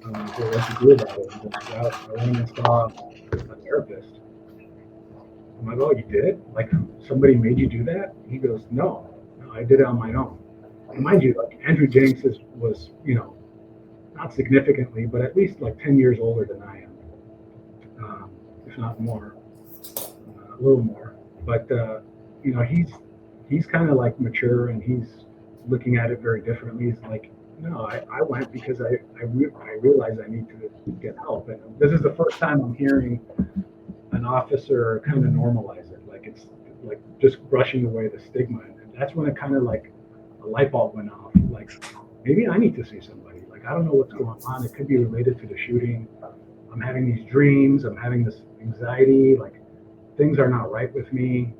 [SPEAKER 3] I'm like, "Well, what'd you do about it?" He goes, "Well, I went and saw a therapist." I'm like, "Oh, you did? Like somebody made you do that?" He goes, No, I did it on my own." And mind you, like Andrew Jenks was, not significantly, but at least like 10 years older than I am, if not more, a little more. But he's kind of like mature, and he's looking at it very differently. He's like, "No, I went because I realized I need to get help." And this is the first time I'm hearing an officer kind of normalize it, like it's like just brushing away the stigma. And that's when it kind of like a light bulb went off. Like maybe I need to see somebody. Like I don't know what's going on. It could be related to the shooting. I'm having these dreams. I'm having this anxiety. Like things are not right with me,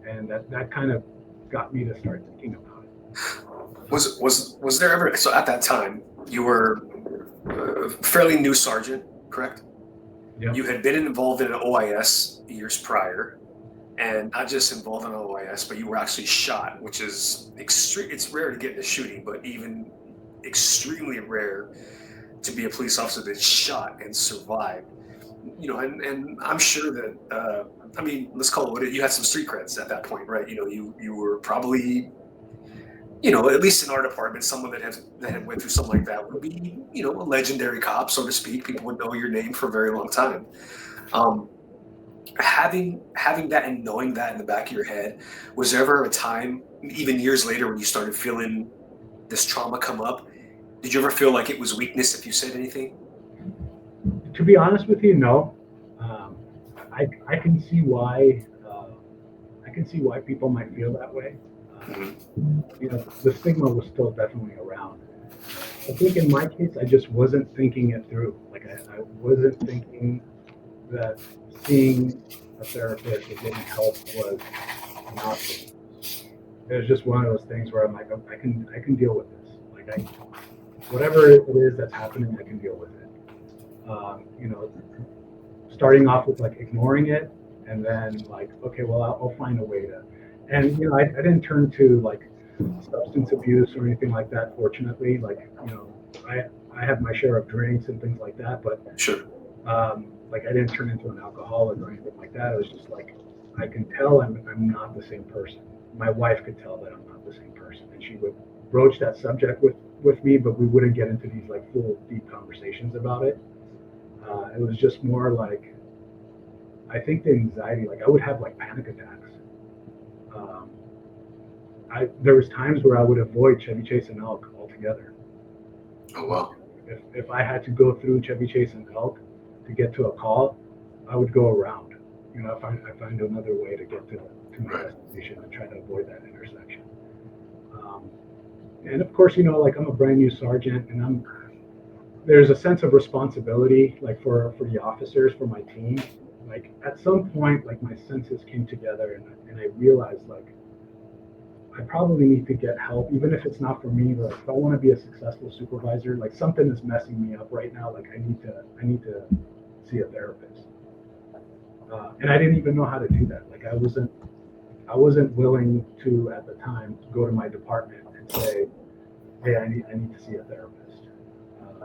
[SPEAKER 3] and that kind of got me to start thinking about it.
[SPEAKER 1] Was there ever, so at that time you were a fairly new sergeant, correct?
[SPEAKER 3] Yep.
[SPEAKER 1] You had been involved in an OIS years prior, and not just involved in an OIS, but you were actually shot, which is extreme. It's rare to get in a shooting, but even extremely rare to be a police officer that's shot and survived. And I'm sure that I mean, let's call it what you had some street creds at that point, right? You were probably, at least in our department, someone that had went through something like that would be, a legendary cop, so to speak. People would know your name for a very long time. Um, having that and knowing that in the back of your head, was there ever a time, even years later, when you started feeling this trauma come up? Did you ever feel like it was weakness if you said anything?
[SPEAKER 3] To be honest with you, no. Um, I can see why. I can see why people might feel that way.
[SPEAKER 1] Mhm.
[SPEAKER 3] The stigma was still definitely around. I think in my case, I just wasn't thinking it through. Like I wasn't thinking that seeing a therapist or getting help was an option. It was just one of those things where I'm like, "Oh, I can deal with this. Like whatever it is that's happening, I can deal with it." You know, starting off with like ignoring it, and then like, okay, well, I'll find a way to. And I didn't turn to like substance abuse or anything like that. Fortunately, like I have my share of drinks and things like that, but
[SPEAKER 1] Sure.
[SPEAKER 3] like I didn't turn into an alcoholic or anything like that. It was just like I can tell I'm not the same person. My wife could tell that I'm not the same person, and she would broach that subject with me, but we wouldn't get into these like full deep conversations about it. It was just more like I think the anxiety, like I would have like panic attacks. Um, there was times where I would avoid Chevy Chase and Elk altogether.
[SPEAKER 1] Oh well.
[SPEAKER 3] If I had to go through Chevy Chase and Elk to get to a call, I would go around. I find another way to get to my
[SPEAKER 1] Right.
[SPEAKER 3] destination and try to avoid that intersection. Um, and of course, like I'm a brand new sergeant, and I'm there's a sense of responsibility, like for the officers, for my team. Like at some point, like my senses came together, and I realized like I probably need to get help, even if it's not for me. But if I want to be a successful supervisor, like something is messing me up right now. Like I need to see a therapist. And I didn't even know how to do that. Like I wasn't willing to at the time go to my department and say, hey, I need to see a therapist.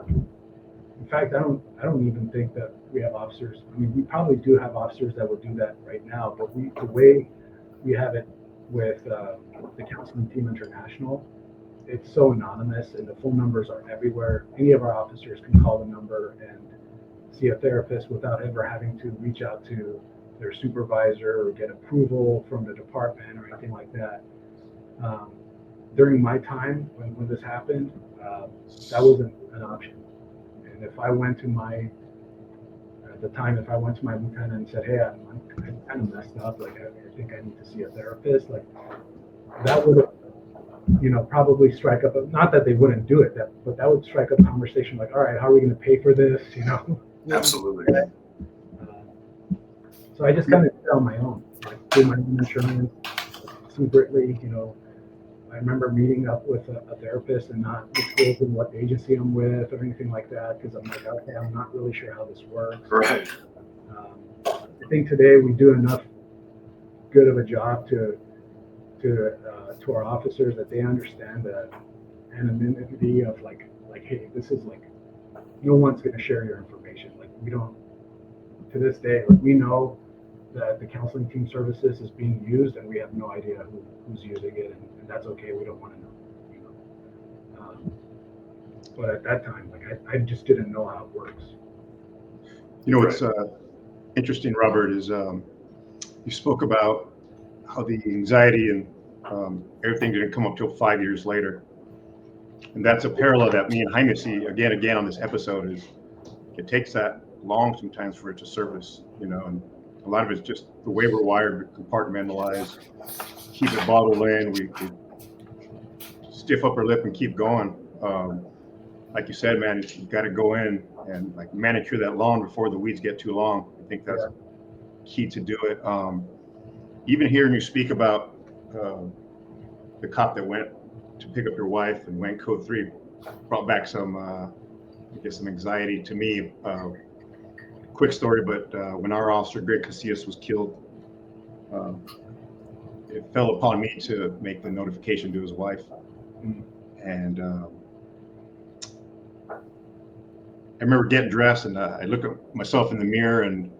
[SPEAKER 3] In fact, I don't even think that we have officers. I mean, we probably do have officers that would do that right now, but the way we have it with the Counseling Team International, it's so anonymous, and the phone numbers are everywhere. Any of our officers can call the number and see a therapist without ever having to reach out to their supervisor or get approval from the department or anything like that. Um, During my time when this happened, that wasn't an option. And if I went to my at the time, if I went to my lieutenant and said, "Hey, I'm kind of messed up. Like, I think I need to see a therapist," like that would, probably strike up. Not that they wouldn't do it, but that would strike up a conversation. Like, all right, how are we going to pay for this?
[SPEAKER 1] Absolutely.
[SPEAKER 3] So I just kind of did it on my own, like through my own insurance, secretly. I remember meeting up with a therapist and not disclosing what agency I'm with or anything like that, because I'm like, okay, I'm not really sure how this works.
[SPEAKER 1] Right.
[SPEAKER 3] I think today we do enough good of a job to our officers that they understand the anonymity of like hey, this is like no one's going to share your information. Like we don't, to this day, like we know that the counseling team services is being used, and we have no idea who's using it, and that's okay. We don't want to know. But at that time, like I just didn't know how it works.
[SPEAKER 2] What's interesting, Robert, is you spoke about how the anxiety and everything didn't come up till 5 years later, and that's a parallel that me and Jaime see again on this episode. Is it takes that long sometimes for it to surface, and a lot of it's just the way we're wired, we compartmentalize, keep it bottled in, we stiff upper lip and keep going. Like you said, man, you got to go in and like manicure that lawn before the weeds get too long. I think that's key to do it. Even hearing you speak about the cop that went to pick up your wife and went code 3 brought back some anxiety to me. Quick story, but when our officer Greg Casillas was killed, it fell upon me to make the notification to his wife. And I remember getting dressed, and I look at myself in the mirror, and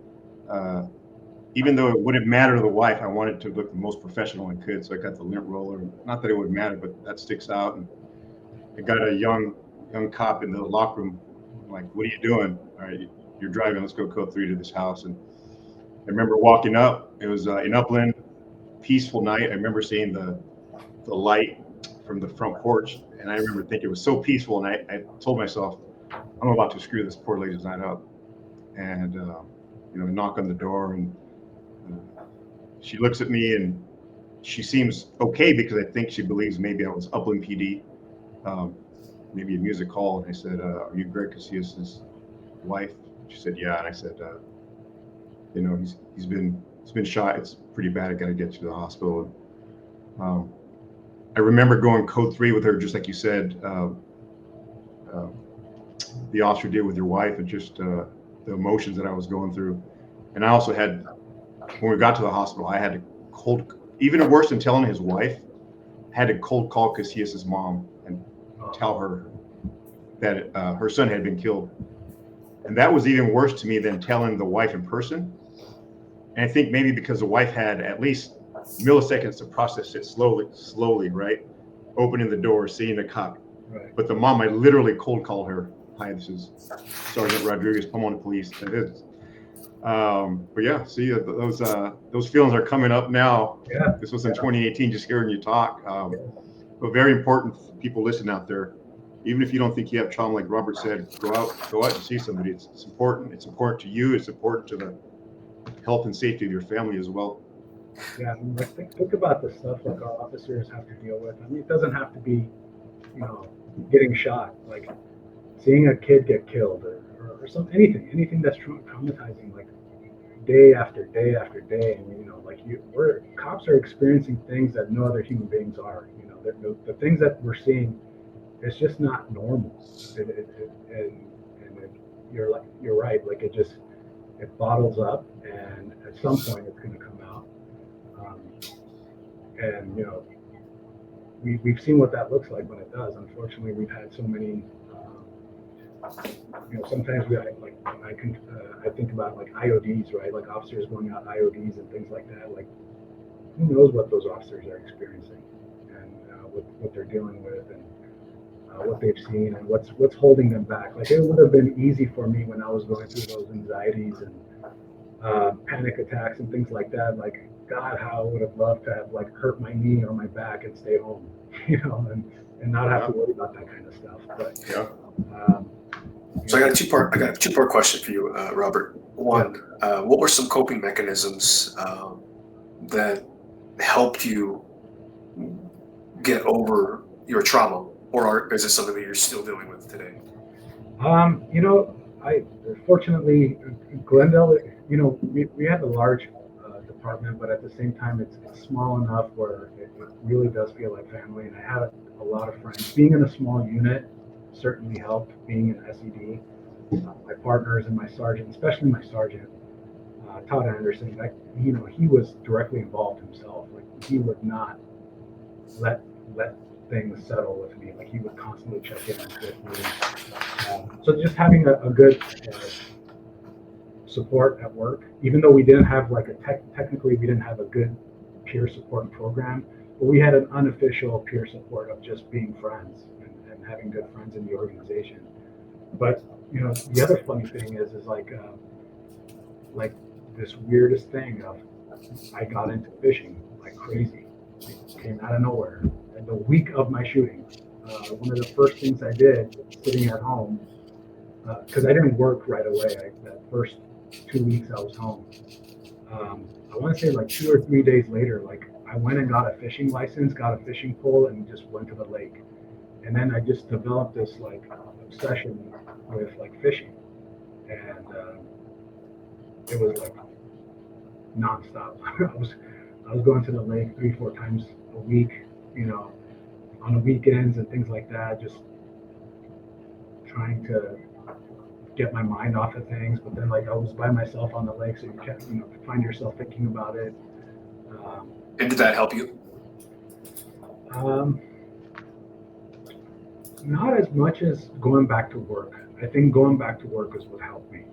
[SPEAKER 2] even though it wouldn't matter to the wife, I wanted to look the most professional I could. So I got the lint roller. Not that it would matter, but that sticks out. And I got a young cop in the locker room. I'm like, what are you doing? All right, you're driving. Let's go code 3 to this house. And I remember walking up. It was in Upland, peaceful night. I remember seeing the light from the front porch, and I remember thinking it was so peaceful. And I told myself, I'm about to screw this poor lady's night up. And knock on the door, and she looks at me, and she seems okay because I think she believes maybe I was Upland PD, maybe a music call. And I said, "Are you Greg Casillas' wife?" She said, "Yeah." And I said, he's been shot. It's pretty bad. I got to get you to the hospital. I remember going code 3 with her, just like you said, the officer did with your wife, and just the emotions that I was going through. And I also had, when we got to the hospital, I had to even worse than telling his wife, had to cold call Casillas' mom and tell her that her son had been killed. And that was even worse to me than telling the wife in person. And I think maybe because the wife had at least milliseconds to process it slowly, right? Opening the door, seeing the cop. Right. But the mom, I literally cold called her. "Hi, this is Sergeant Rodriguez, Pomona Police." But yeah, see, those feelings are coming up now. Yeah. This was in 2018, just hearing you talk. But very important for people listening out there. Even if you don't think you have trauma, like Robert said, go out and see somebody. It's important. It's important to you. It's important to the health and safety of your family as well.
[SPEAKER 3] Yeah, I mean, think about the stuff like our officers have to deal with. I mean, it doesn't have to be, getting shot. Like seeing a kid get killed or some anything that's traumatizing, like day after day after day, and like cops are experiencing things that no other human beings are. The things that we're seeing, it's just not normal. And you're right. Like it bottles up, and at some point it's going to come out. Um, and we've seen what that looks like when it does. Unfortunately, we've had so many. Sometimes I think about like IODs, right? Like officers going out IODs and things like that. Like, who knows what those officers are experiencing, and what they're dealing with, and what they've seen, and what's holding them back. Like, it would have been easy for me when I was going through those anxieties and panic attacks and things like that. Like, God, how I would have loved to have like hurt my knee or my back and stay home, and not have to worry about that kind of stuff. But
[SPEAKER 1] so I got a two-part question for you, Robert. One, what were some coping mechanisms that helped you get over your trauma, or is it something that you're still dealing with today?
[SPEAKER 3] I fortunately, Glendale, we have a large department, but at the same time, it's small enough where it really does feel like family. And I have a lot of friends. Being in a small unit certainly helped. Being in SED, my partners and my sergeant, especially my sergeant, Todd Anderson, he was directly involved himself. Like, he would not let things settle with me. Like, he would constantly check in with me. So just having a good support at work, even though we didn't have like technically we didn't have a good peer support program, but we had an unofficial peer support of just being friends and having good friends in the organization. But the other funny thing is like this weirdest thing of I got into fishing like crazy. It came out of nowhere. And the week of my shooting, one of the first things I did sitting at home, because I didn't work right away. That first 2 weeks I was home. I want to say like 2 or 3 days later, like I went and got a fishing license, got a fishing pole, and just went to the lake. And then I just developed this like obsession with like fishing, and it was like nonstop. I was going to the lake 3-4 times a week, on the weekends and things like that, just trying to get my mind off of things. But then like I was by myself on the lake, so you can't find yourself thinking about it.
[SPEAKER 1] And did that help you?
[SPEAKER 3] Not as much as going back to work. I think going back to work is what helped me.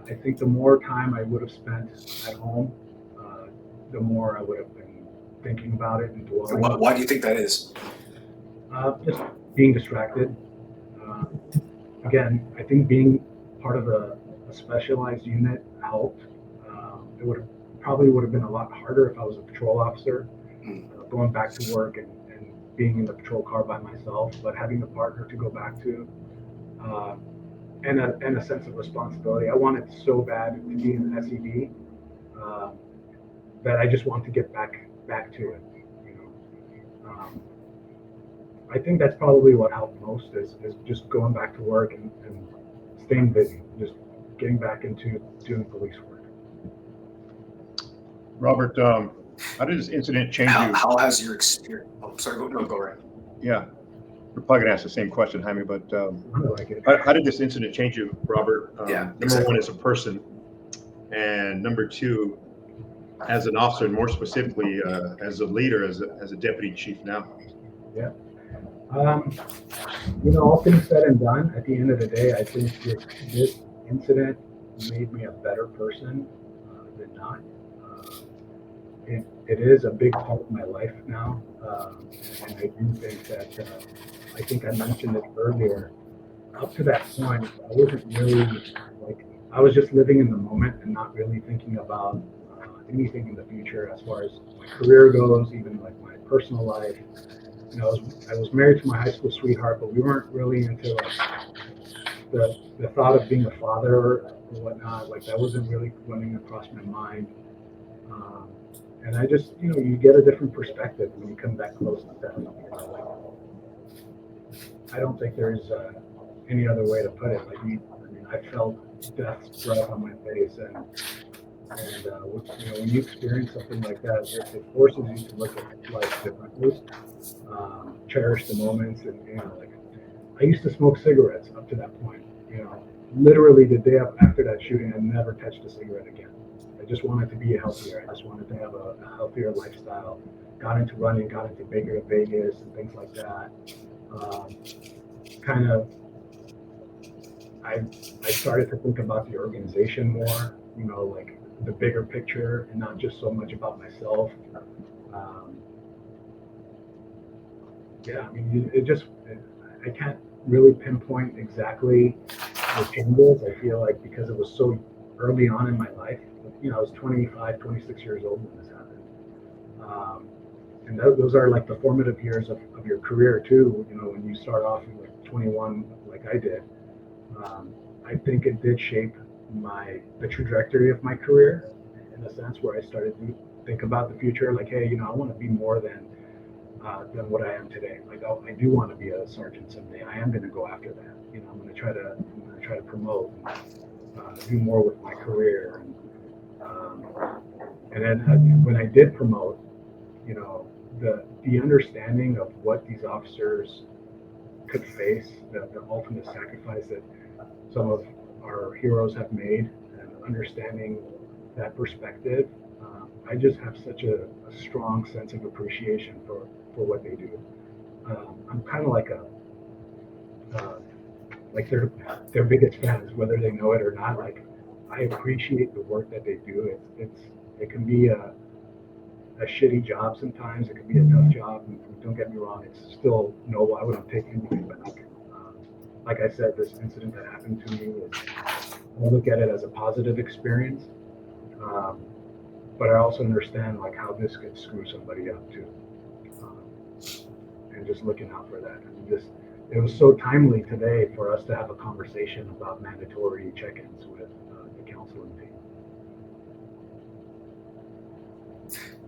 [SPEAKER 3] I think the more time I would have spent at home, the more I would have been thinking about it and dwelling.
[SPEAKER 1] Why do you think that is?
[SPEAKER 3] Just being distracted. Again, I think being part of a specialized unit helped. It would have been a lot harder if I was a patrol officer, going back to work and being in the patrol car by myself. But having a partner to go back to, and a sense of responsibility. I wanted so bad to be in the SED that I just want to get back to it. I think that's probably what helped most is just going back to work and staying busy, just getting back into doing police work.
[SPEAKER 2] Robert, how did this incident change you?
[SPEAKER 1] How has your experience? Oh, sorry, go right.
[SPEAKER 2] Yeah, we're probably gonna ask the same question, Jaime, but how did this incident change you, Robert? Number one, as a person, and number two, as an officer, and more specifically, as a leader, as a deputy chief now.
[SPEAKER 3] Yeah. All things said and done, at the end of the day, I think this incident made me a better person than not. It is a big part of my life now, and I do think that, I think I mentioned it earlier, up to that point, I wasn't really, I was just living in the moment and not really thinking about anything in the future as far as my career goes, even like my personal life. I was married to my high school sweetheart, but we weren't really into the thought of being a father or whatnot. Like, that wasn't really running across my mind. And I just, you get a different perspective when you come back close to that. I don't think there's any other way to put it. Like, I mean, I felt death's breath on my face, and when you experience something like that, it forces you to look at life differently, cherish the moments, and like, I used to smoke cigarettes up to that point. Literally the day after that shooting, I never touched a cigarette again. I just wanted to be healthier. I just wanted to have a healthier lifestyle. Got into running, got into bigger Vegas and things like that. Um, kind of, I I started to think about the organization more. Like the bigger picture, and not just so much about myself. Um, yeah, I mean, I can't really pinpoint exactly the changes. I feel like because it was so early on in my life. I was 25, 26 years old when this happened. Um, and those are like the formative years of your career too. When you start off in like 21, like I did. Um, I think it did shape the trajectory of my career in a sense where I started to think about the future. Like, hey, I want to be more than what I am today. Like, I do want to be a sergeant someday. I am going to go after that. I'm going to try to promote, do more with my career. And then when I did promote, the understanding of what these officers could face, the ultimate sacrifice that some of our heroes have made, and understanding that perspective, I just have such a strong sense of appreciation for what they do. I'm kind of uh, like their biggest fans, whether they know it or not. Like, I appreciate the work that they do. It can be a shitty job sometimes. It can be a tough job. And don't get me wrong, it's still noble. I wouldn't take anything back. Like I said, this incident that happened to me I look at it as a positive experience. Um, but I also understand like how this could screw somebody up too. Um, and just looking out for that. And just it was so timely today for us to have a conversation about mandatory check-ins with the counseling team.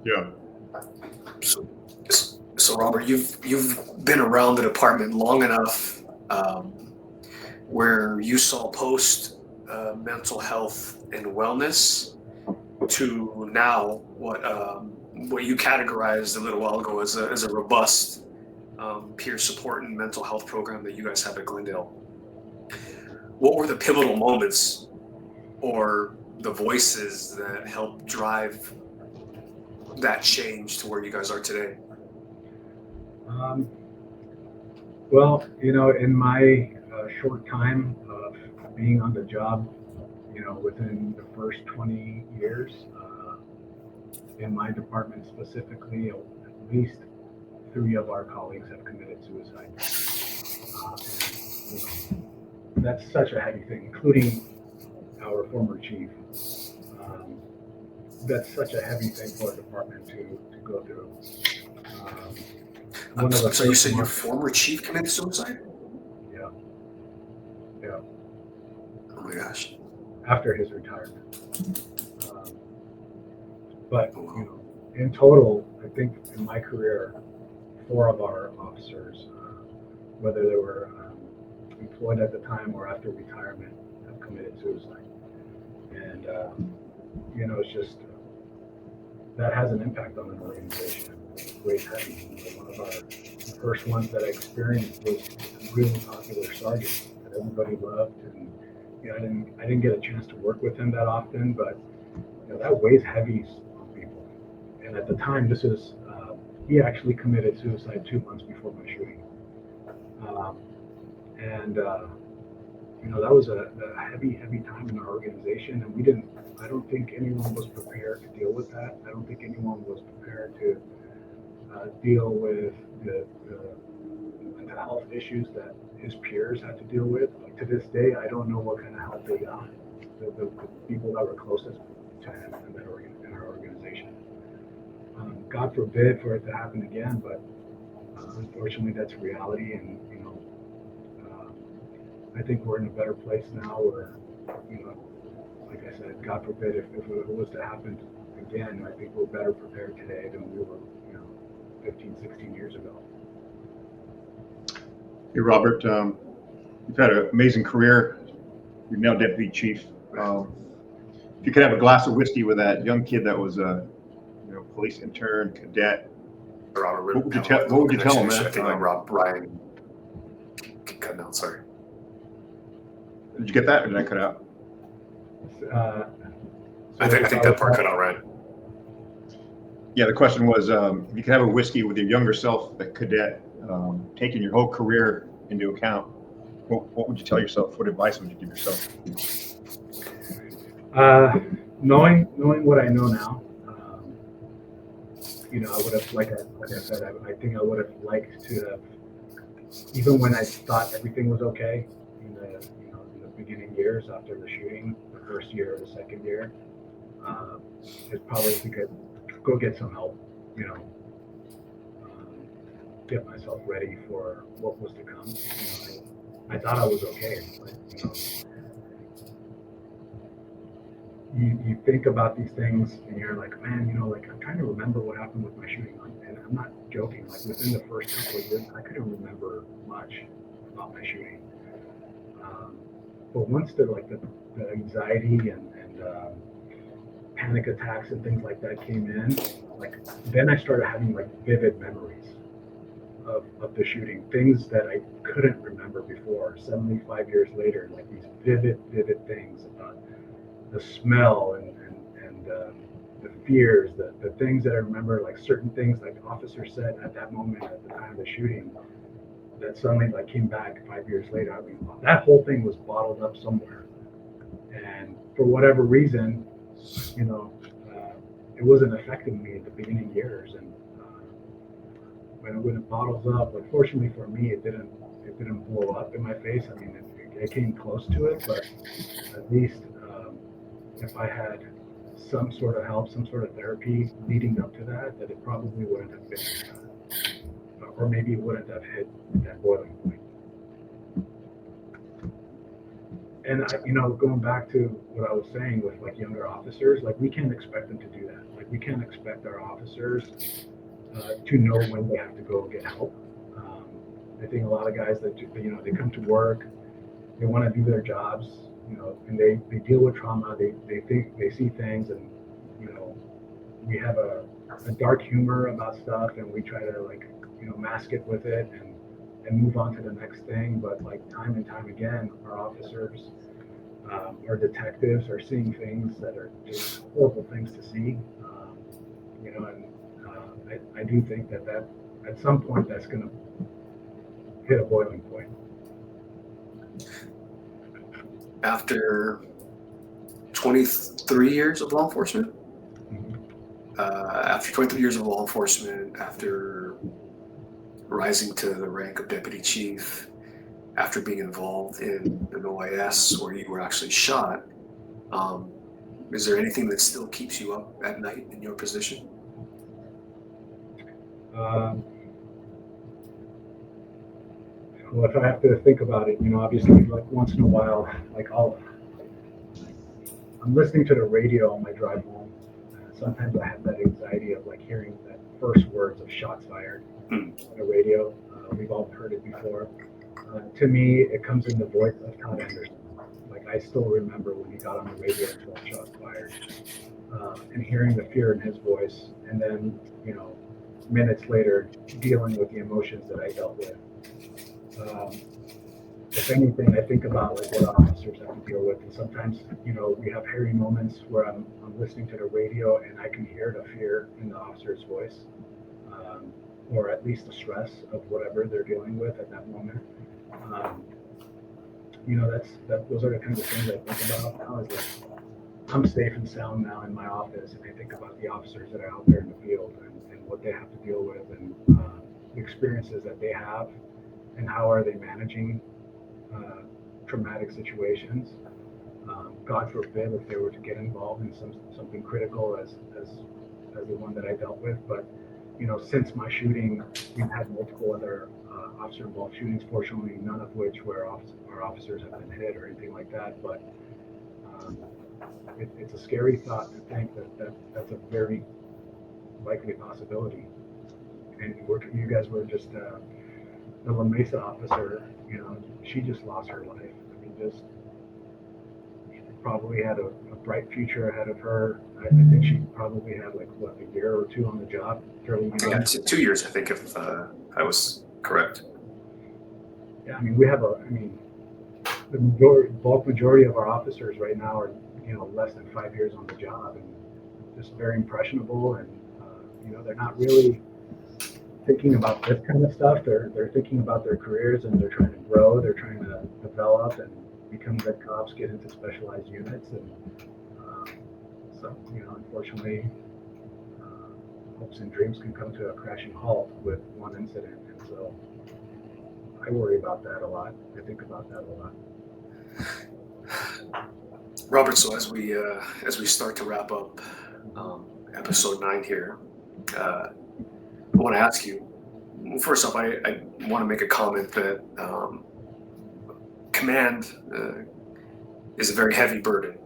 [SPEAKER 2] Yeah.
[SPEAKER 1] So, so Robert, you've been around the department long enough, where you saw post mental health and wellness to now what you categorized a little while ago as a robust peer support and mental health program that you guys have at Glendale. What were the pivotal moments or the voices that helped drive that change to where you guys are today?
[SPEAKER 3] Um, well, in my short time of being on the job, within the first 20 years, in my department specifically, at least 3 of our colleagues have committed suicide. That's such a heavy thing, including our former chief. Um, that's such a heavy thing for a department to go through. Um,
[SPEAKER 1] I'm
[SPEAKER 3] one of the
[SPEAKER 1] sorry, you
[SPEAKER 3] first
[SPEAKER 1] said your
[SPEAKER 3] months,
[SPEAKER 1] former chief committed suicide?
[SPEAKER 3] yeah, yeah,
[SPEAKER 1] Oh my gosh.
[SPEAKER 3] after his retirement. Um, but
[SPEAKER 1] Oh, wow.
[SPEAKER 3] in total, I think in my career, 4 of our officers, whether they were employed at the time or after retirement, have committed suicide. And it's just that has an impact on an organization. It weighs heavy. One of the first ones that I experienced was a really popular sergeant that everybody loved, and I didn't get a chance to work with him that often, but that weighs heavy on people. And at the time, he actually committed suicide 2 months before my shooting, um, and that was a heavy, heavy time in our organization, and we didn't. I don't think anyone was prepared to deal with that. I don't think anyone was prepared to deal with the mental health issues that his peers had to deal with. Like, to this day, I don't know what kind of help they got. The people that were closest to him in our organization. God forbid for it to happen again, but unfortunately, that's reality, and I think we're in a better place now where, like I said, God forbid if it was to happen again, I think we're better prepared today than we were, 15, 16 years ago.
[SPEAKER 2] Hey, Robert, You've had an amazing career. You're now deputy chief. If you could have a glass of whiskey with that young kid that was a police intern, cadet, what would you tell him, man?
[SPEAKER 1] I think Ryan cutting out. Sorry.
[SPEAKER 2] Did you get that, or did I cut out?
[SPEAKER 1] I think that part cut out, right?
[SPEAKER 2] Yeah, the question was, if you could have a whiskey with your younger self, the cadet, taking your whole career into account, what would you tell yourself? What advice would you give yourself?
[SPEAKER 3] Knowing what I know now, I would have, like I said, I think I would have liked to have, even when I thought everything was okay in the beginning years after the shooting, the first year or the second year, is probably to go get some help, get myself ready for what was to come. I thought I was okay, but you think about these things and you're like, man, I'm trying to remember what happened with my shooting, and I'm not joking. Like within the first couple of years, I couldn't remember much about my shooting. But once the anxiety and panic attacks and things like that came in, then I started having vivid memories of the shooting, things that I couldn't remember before. 75 years later, these vivid things about the smell and the fears, the things that I remember, certain things officers said at that moment at the time of the shooting that suddenly came back 5 years later. I mean, that whole thing was bottled up somewhere, and for whatever reason, it wasn't affecting me in the beginning years, and when it bottles up, fortunately for me, it didn't blow up in my face. I mean, it came close to it, but at least if I had some sort of help, some sort of therapy leading up to that it probably wouldn't have been, or maybe it wouldn't have hit that boiling point. And going back to what I was saying with younger officers, we can't expect them to do that. We can't expect our officers to know when they have to go get help. I think a lot of guys that they come to work, they want to do their jobs, and they deal with trauma. They think they see things, and we have a dark humor about stuff, and we try to mask it with it and move on to the next thing. But time and time again, our officers, our detectives are seeing things that are just horrible things to see, and I do think that at some point that's going to hit a boiling point.
[SPEAKER 1] After 23 years of law enforcement, after rising to the rank of deputy chief, after being involved in an OIS where you were actually shot, is there anything that still keeps you up at night in your position?
[SPEAKER 3] Well, if I have to think about it, obviously, once in a while, I'm listening to the radio on my drive home. Sometimes I have that anxiety of hearing that first words of shots fired on the radio. We've all heard it before. To me, it comes in the voice of Todd Anderson. I still remember when he got on the radio and 12 shots fired, and hearing the fear in his voice, and then minutes later dealing with the emotions that I dealt with. If anything, I think about what our officers have to deal with, and sometimes we have hairy moments where I'm listening to the radio and I can hear the fear in the officer's voice, or at least the stress of whatever they're dealing with at that moment. Those are the kinds of things I think about now. Is I'm safe and sound now in my office, and I think about the officers that are out there in the field and what they have to deal with, and the experiences that they have, and how are they managing traumatic situations. God forbid if they were to get involved in something critical as the one that I dealt with. But since my shooting, we've had multiple other officer-involved shootings. Fortunately, none of which where our officers have been hit or anything like that. But it's a scary thought to think that's a very likely possibility. And you guys were just the La Mesa officer, she just lost her life. I mean, just she probably had a bright future ahead of her. I think she probably had like what, a year or two on the job, fairly
[SPEAKER 1] Yeah,
[SPEAKER 3] young.
[SPEAKER 1] 2 years, I think, if I was correct.
[SPEAKER 3] Yeah, I mean, the bulk majority of our officers right now are, less than 5 years on the job, and just very impressionable, and they're not really thinking about this kind of stuff. They're thinking about their careers, and they're trying to grow. They're trying to develop and become good cops, get into specialized units, and um, so unfortunately, hopes and dreams can come to a crashing halt with one incident, and so I worry about that a lot. I think about that a lot.
[SPEAKER 1] Robert, so as we start to wrap up episode 9 here, I want to ask you. First off, I want to make a comment that command is a very heavy burden,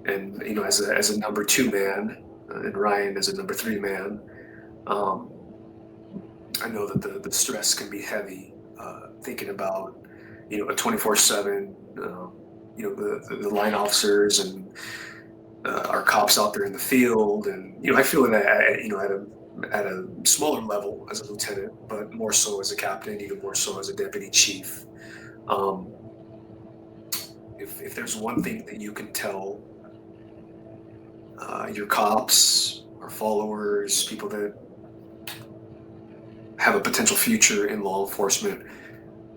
[SPEAKER 1] and as a number 2 man, and Ryan as a number 3 man, I know that the stress can be heavy. Thinking about a 24/7, the line officers and our cops out there in the field, and I feel that at a smaller level as a lieutenant, but more so as a captain, even more so as a deputy chief. Um, if there's one thing that you can tell your cops or followers, people that have a potential future in law enforcement,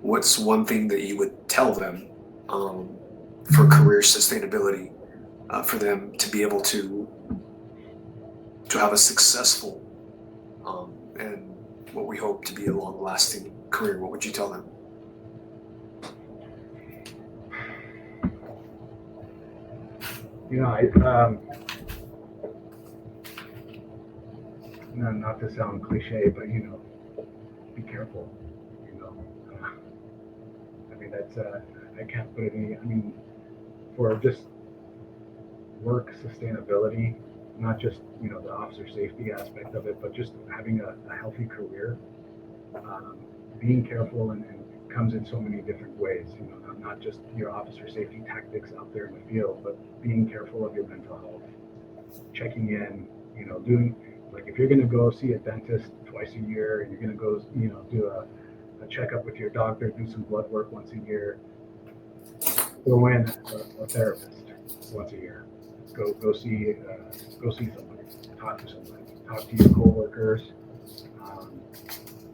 [SPEAKER 1] what's one thing that you would tell them for career sustainability, for them to be able to have a successful and what we hope to be a long-lasting career? What would you tell them?
[SPEAKER 3] Not to sound cliche, but be careful. I mean, that's I can't put any. I mean, for just work sustainability, not just the officer safety aspect of it, but just having a healthy career. Um, Being careful and comes in so many different ways. Not just your officer safety tactics out there in the field, but being careful of your mental health, checking in. Doing, like, if you're going to go see a dentist twice a year, and you're going to go do a checkup with your doctor, do some blood work once a year, go in a therapist once a year. Go see somebody, talk to somebody, talk to your coworkers,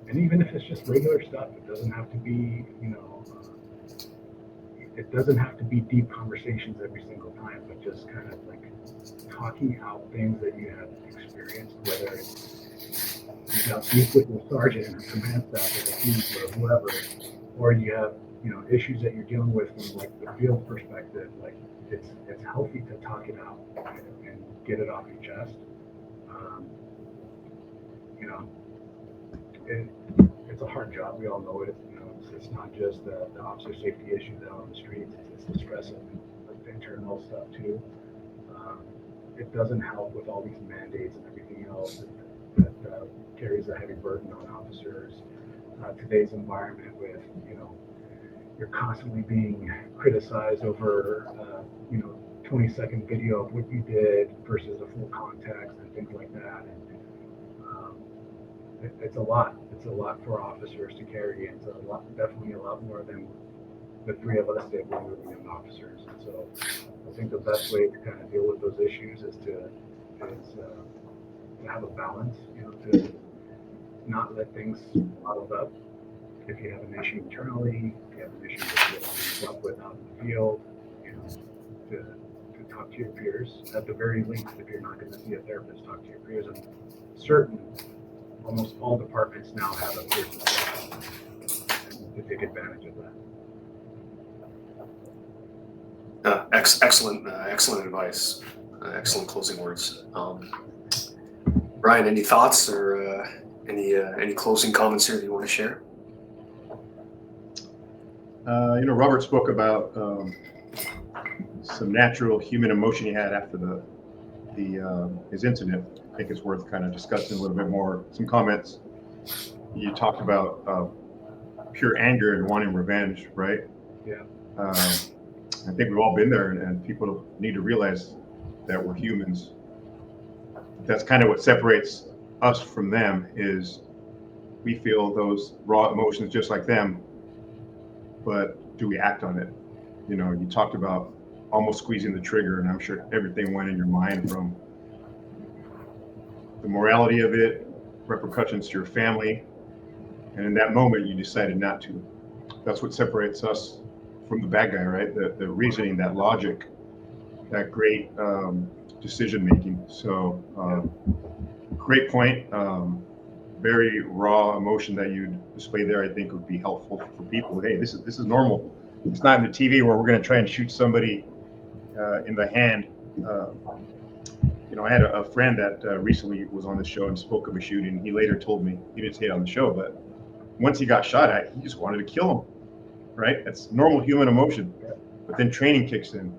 [SPEAKER 3] and even if it's just regular stuff, it doesn't have to be it doesn't have to be deep conversations every single time, but just kind of like talking out things that you have experienced, whether it's you got beef with your sergeant or command staff or the chief or whoever, or you have issues that you're dealing with from like the field perspective. Like, it's healthy to talk it out and get it off your chest. Um, you know, it, it's a hard job. We all know it. It's not just the officer safety issues out on the streets. It's the stress of like the internal stuff too. Um, it doesn't help with all these mandates and everything else that carries a heavy burden on officers. Today's environment with you're constantly being criticized over 20-second video of what you did versus a full context and things like that. And it's a lot. It's a lot for officers to carry. It's a lot, definitely a lot more than the three of us did when we were young officers. And so I think the best way to kind of deal with those issues is to have a balance. To not let things bottled up. If you have an issue internally, if you have an issue that you up with out in the field, to talk to your peers. At the very least, if you're not going to see a therapist, talk to your peers. And almost all departments now have a peer support to take advantage of that.
[SPEAKER 1] Excellent advice. Excellent closing words. Ryan, any thoughts or any closing comments here that you want to share?
[SPEAKER 2] Robert spoke about some natural human emotion he had after his incident. I think it's worth kind of discussing a little bit more. Some comments. you talked about pure anger and wanting revenge, right?
[SPEAKER 3] Yeah.
[SPEAKER 2] I think we've all been there, and people need to realize that we're humans. That's kind of what separates us from them, is we feel those raw emotions just like them, but do we act on it? You know, you talked about almost squeezing the trigger, and I'm sure everything went in your mind, from the morality of it, repercussions to your family, and in that moment you decided not to. That's what separates us from the bad guy, right? The reasoning, that logic, that great decision making. So great point. Very raw emotion that you display there, I think would be helpful for people. Hey, this is normal. It's not in the TV where we're going to try and shoot somebody in the hand. You know, I had a friend that recently was on the show and spoke of a shooting. He later told me, he didn't say it on the show, but once he got shot at, he just wanted to kill him, right? That's normal human emotion. But then training kicks in.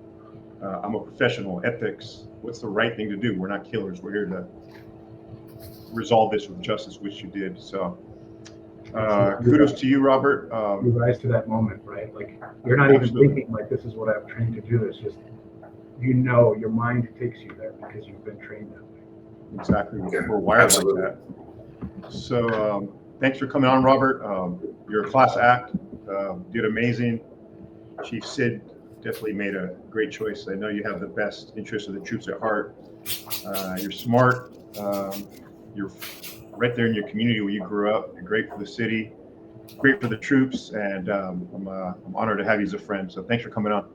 [SPEAKER 2] I'm a professional, ethics. What's the right thing to do? We're not killers. We're here to resolve this with justice, which you did. So kudos to you, Robert.
[SPEAKER 3] You rise to that moment, right? Like, you're not even thinking like, this is what I've trained to do. It's just, you know, your mind takes you there because you've been trained that way.
[SPEAKER 2] Exactly. We're wired like that. So thanks for coming on, Robert. You're a class act. Did amazing. Chief Sid definitely made a great choice. I know you have the best interest of the troops at heart. You're smart. You're right there in your community where you grew up. You're great for the city, great for the troops, and I'm honored to have you as a friend. So thanks for coming on.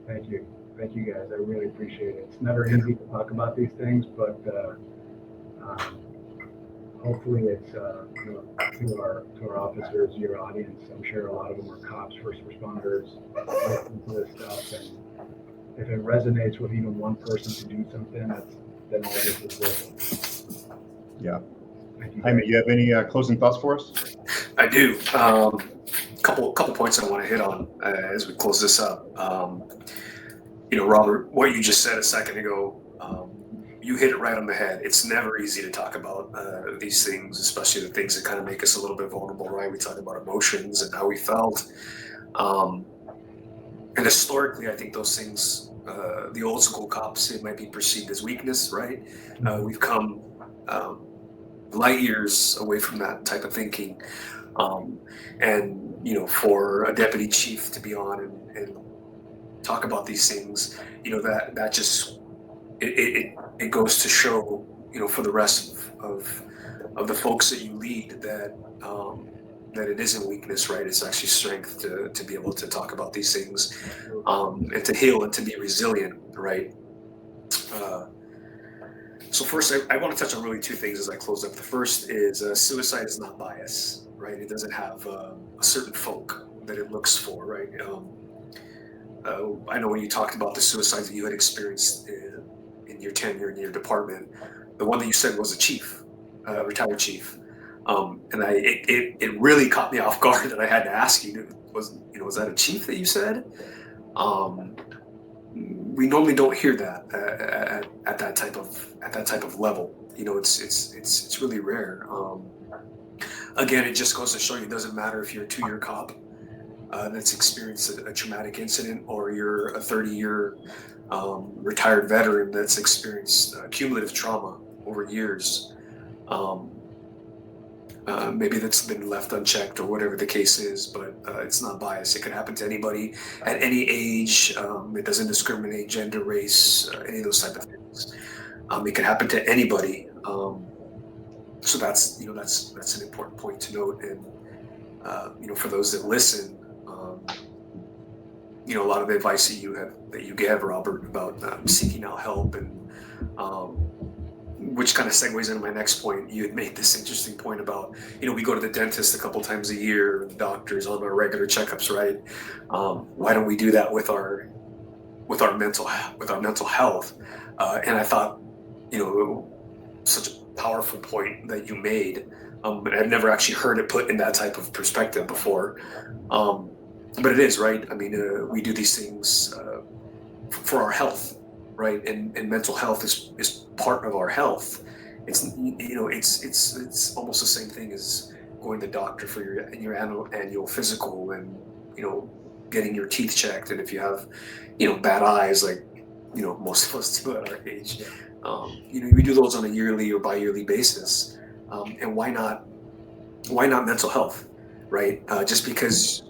[SPEAKER 3] Thank you. Thank you, guys. I really appreciate it. It's never easy to talk about these things, but hopefully it's you know, to our officers, your audience. I'm sure a lot of them are cops, first responders, listen to this stuff, and if it resonates with even one person to do something, then all this is worth it.
[SPEAKER 2] Yeah.
[SPEAKER 3] Thank you,
[SPEAKER 2] Jaime, you have any closing thoughts for us?
[SPEAKER 1] I do. Couple points I want to hit on as we close this up. You know, Robert, what you just said a second ago, you hit it right on the head. It's never easy to talk about these things, especially the things that kind of make us a little bit vulnerable, right? We talk about emotions and how we felt. And historically, I think those things, the old school cops, it might be perceived as weakness, right? We've come light years away from that type of thinking. And, you know, for a deputy chief to be on and talk about these things, you know, that just, it goes to show, you know, for the rest of the folks that you lead, that that it isn't weakness, right? It's actually strength to be able to talk about these things, and to heal and to be resilient, right? So first, I want to touch on really two things as I close up. The first is suicide is not bias, right? It doesn't have a certain folk that it looks for, right? I know when you talked about the suicides that you had experienced in your tenure in your department, the one that you said was a chief, retired chief, and it really caught me off guard, and I had to ask you, was that a chief that you said? We normally don't hear that at that type of level. You know, it's really rare. Again, it just goes to show you, it doesn't matter if you're a 2-year cop that's experienced a traumatic incident, or you're a 30-year retired veteran that's experienced cumulative trauma over years. Maybe that's been left unchecked or whatever the case is, but it's not biased. It could happen to anybody at any age. It doesn't discriminate gender, race, any of those type of things. It can happen to anybody. So that's an important point to note. And you know, for those that listen, you know, a lot of the advice that you gave, Robert, about seeking out help, and which kind of segues into my next point. You had made this interesting point about, you know, we go to the dentist a couple times a year, the doctors on our regular checkups, right? Why don't we do that with our mental health? And I thought, you know, such a powerful point that you made. But I've never actually heard it put in that type of perspective before. But it is, right? I mean, we do these things for our health, right? And mental health is part of our health. It's, you know, it's almost the same thing as going to the doctor for your annual physical, and getting your teeth checked, and if you have bad eyes, like most of us do at our age, we do those on a yearly or bi-yearly basis. And why not mental health, right? Just because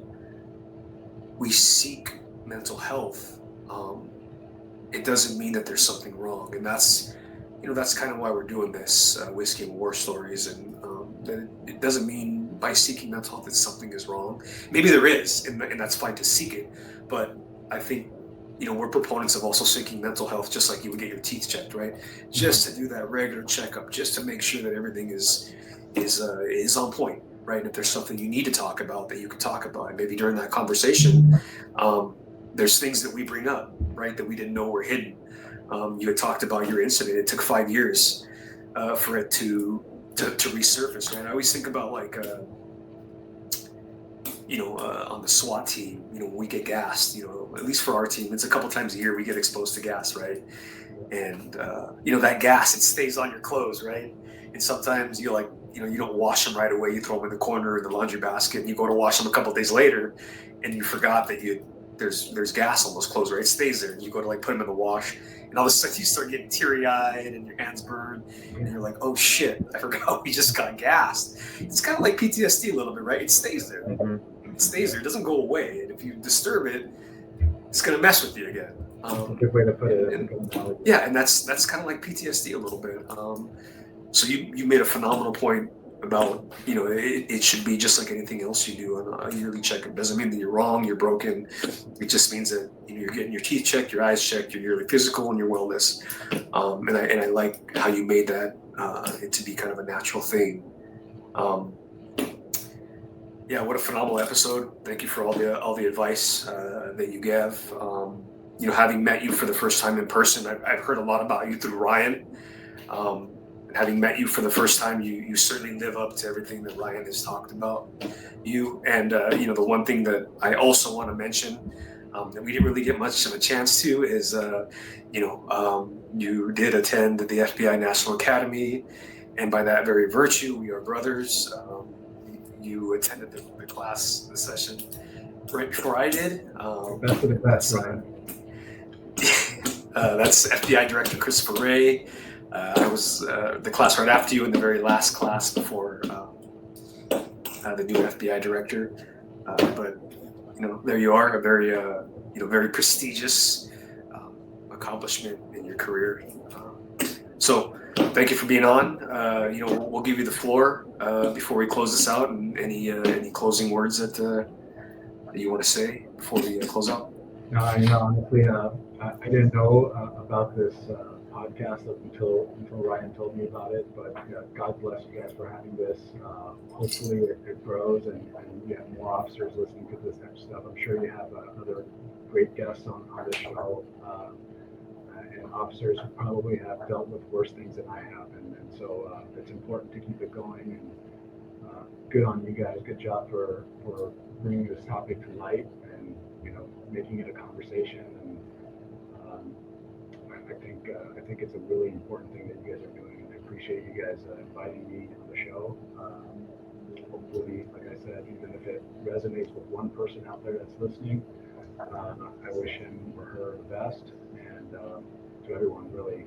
[SPEAKER 1] we seek mental health, it doesn't mean that there's something wrong. And that's kind of why we're doing this, Whiskey and War Stories. And that it doesn't mean by seeking mental health that something is wrong. Maybe there is, and that's fine to seek it. But I think, we're proponents of also seeking mental health, just like you would get your teeth checked, right? Just to do that regular checkup, just to make sure that everything is on point, right? And if there's something you need to talk about, that you can talk about, and maybe during that conversation, there's things that we bring up, right, that we didn't know were hidden. You had talked about your incident. It took 5 years for it to resurface, right? I always think about, like, on the SWAT team, when we get gassed, at least for our team, it's a couple times a year we get exposed to gas, right? And that gas, it stays on your clothes, right? And sometimes you don't wash them right away. You throw them in the corner in the laundry basket, and you go to wash them a couple days later, and you forgot that there's gas on those clothes, right? It stays there, and you go to put them in the wash, and all of a sudden you start getting teary-eyed and your hands burn, and you're like, oh shit, I forgot we just got gassed. It's kind of like PTSD a little bit, right? It stays there. It stays there. It doesn't go away, and if you disturb it, it's going to mess with you again.
[SPEAKER 3] That's a good way to put it.
[SPEAKER 1] And that's kind of like PTSD a little bit. So you made a phenomenal point about, it should be just like anything else you do on a yearly checkup. Doesn't mean that you're wrong, you're broken. It just means that you're getting your teeth checked, your eyes checked, your yearly physical, and your wellness. And I like how you made that it to be kind of a natural thing. Yeah, what a phenomenal episode. Thank you for all the advice that you gave. Having met you for the first time in person, I've heard a lot about you through Ryan. And having met you for the first time, you certainly live up to everything that Ryan has talked about you. And the one thing that I also want to mention that we didn't really get much of a chance to is you did attend the FBI National Academy, and by that very virtue, we are brothers. You attended the class, the session right before I did.
[SPEAKER 3] Best of the best, Ryan.
[SPEAKER 1] That's FBI Director Christopher Ray. I was the class right after you, in the very last class before the new FBI Director. But there you are, a very very prestigious accomplishment in your career. So thank you for being on. We'll give you the floor before we close this out, and any closing words that you want to say before we close out.
[SPEAKER 3] No, honestly, I didn't know about this podcast up until Ryan told me about it. But God bless you guys for having this. Hopefully it grows, and you have more officers listening to this type of stuff. I'm sure you have other great guests on this show. And officers who probably have dealt with worse things than I have, and so it's important to keep it going. And good on you guys. Good job for bringing this topic to light, and making it a conversation. And I think it's a really important thing that you guys are doing, and I appreciate you guys inviting me on the show. Hopefully, like I said, even if it resonates with one person out there that's listening, I wish him or her the best. And to everyone, really,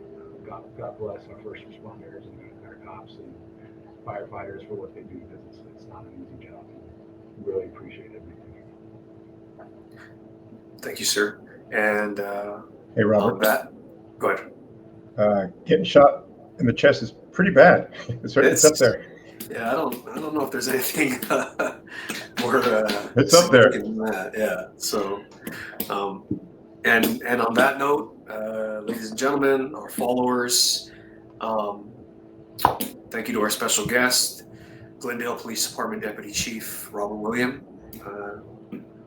[SPEAKER 3] God bless our first responders and our cops and firefighters for what they do, because it's not an easy job. Really appreciate everything.
[SPEAKER 1] Thank you, sir. And
[SPEAKER 2] Hey, Robert.
[SPEAKER 1] Go ahead.
[SPEAKER 2] Getting shot in the chest is pretty bad. It's up there.
[SPEAKER 1] Yeah, I don't know if there's anything more
[SPEAKER 2] it's up there
[SPEAKER 1] than that. Yeah. So, and on that note, ladies and gentlemen, our followers, thank you to our special guest, Glendale Police Department Deputy Chief Robert William.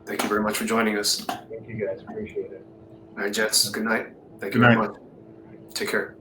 [SPEAKER 1] Thank you very much for joining us.
[SPEAKER 3] Thank you guys. Appreciate it.
[SPEAKER 1] All right, Jets. Good night. Thank you
[SPEAKER 2] Good
[SPEAKER 1] very
[SPEAKER 2] night.
[SPEAKER 1] much. Take care.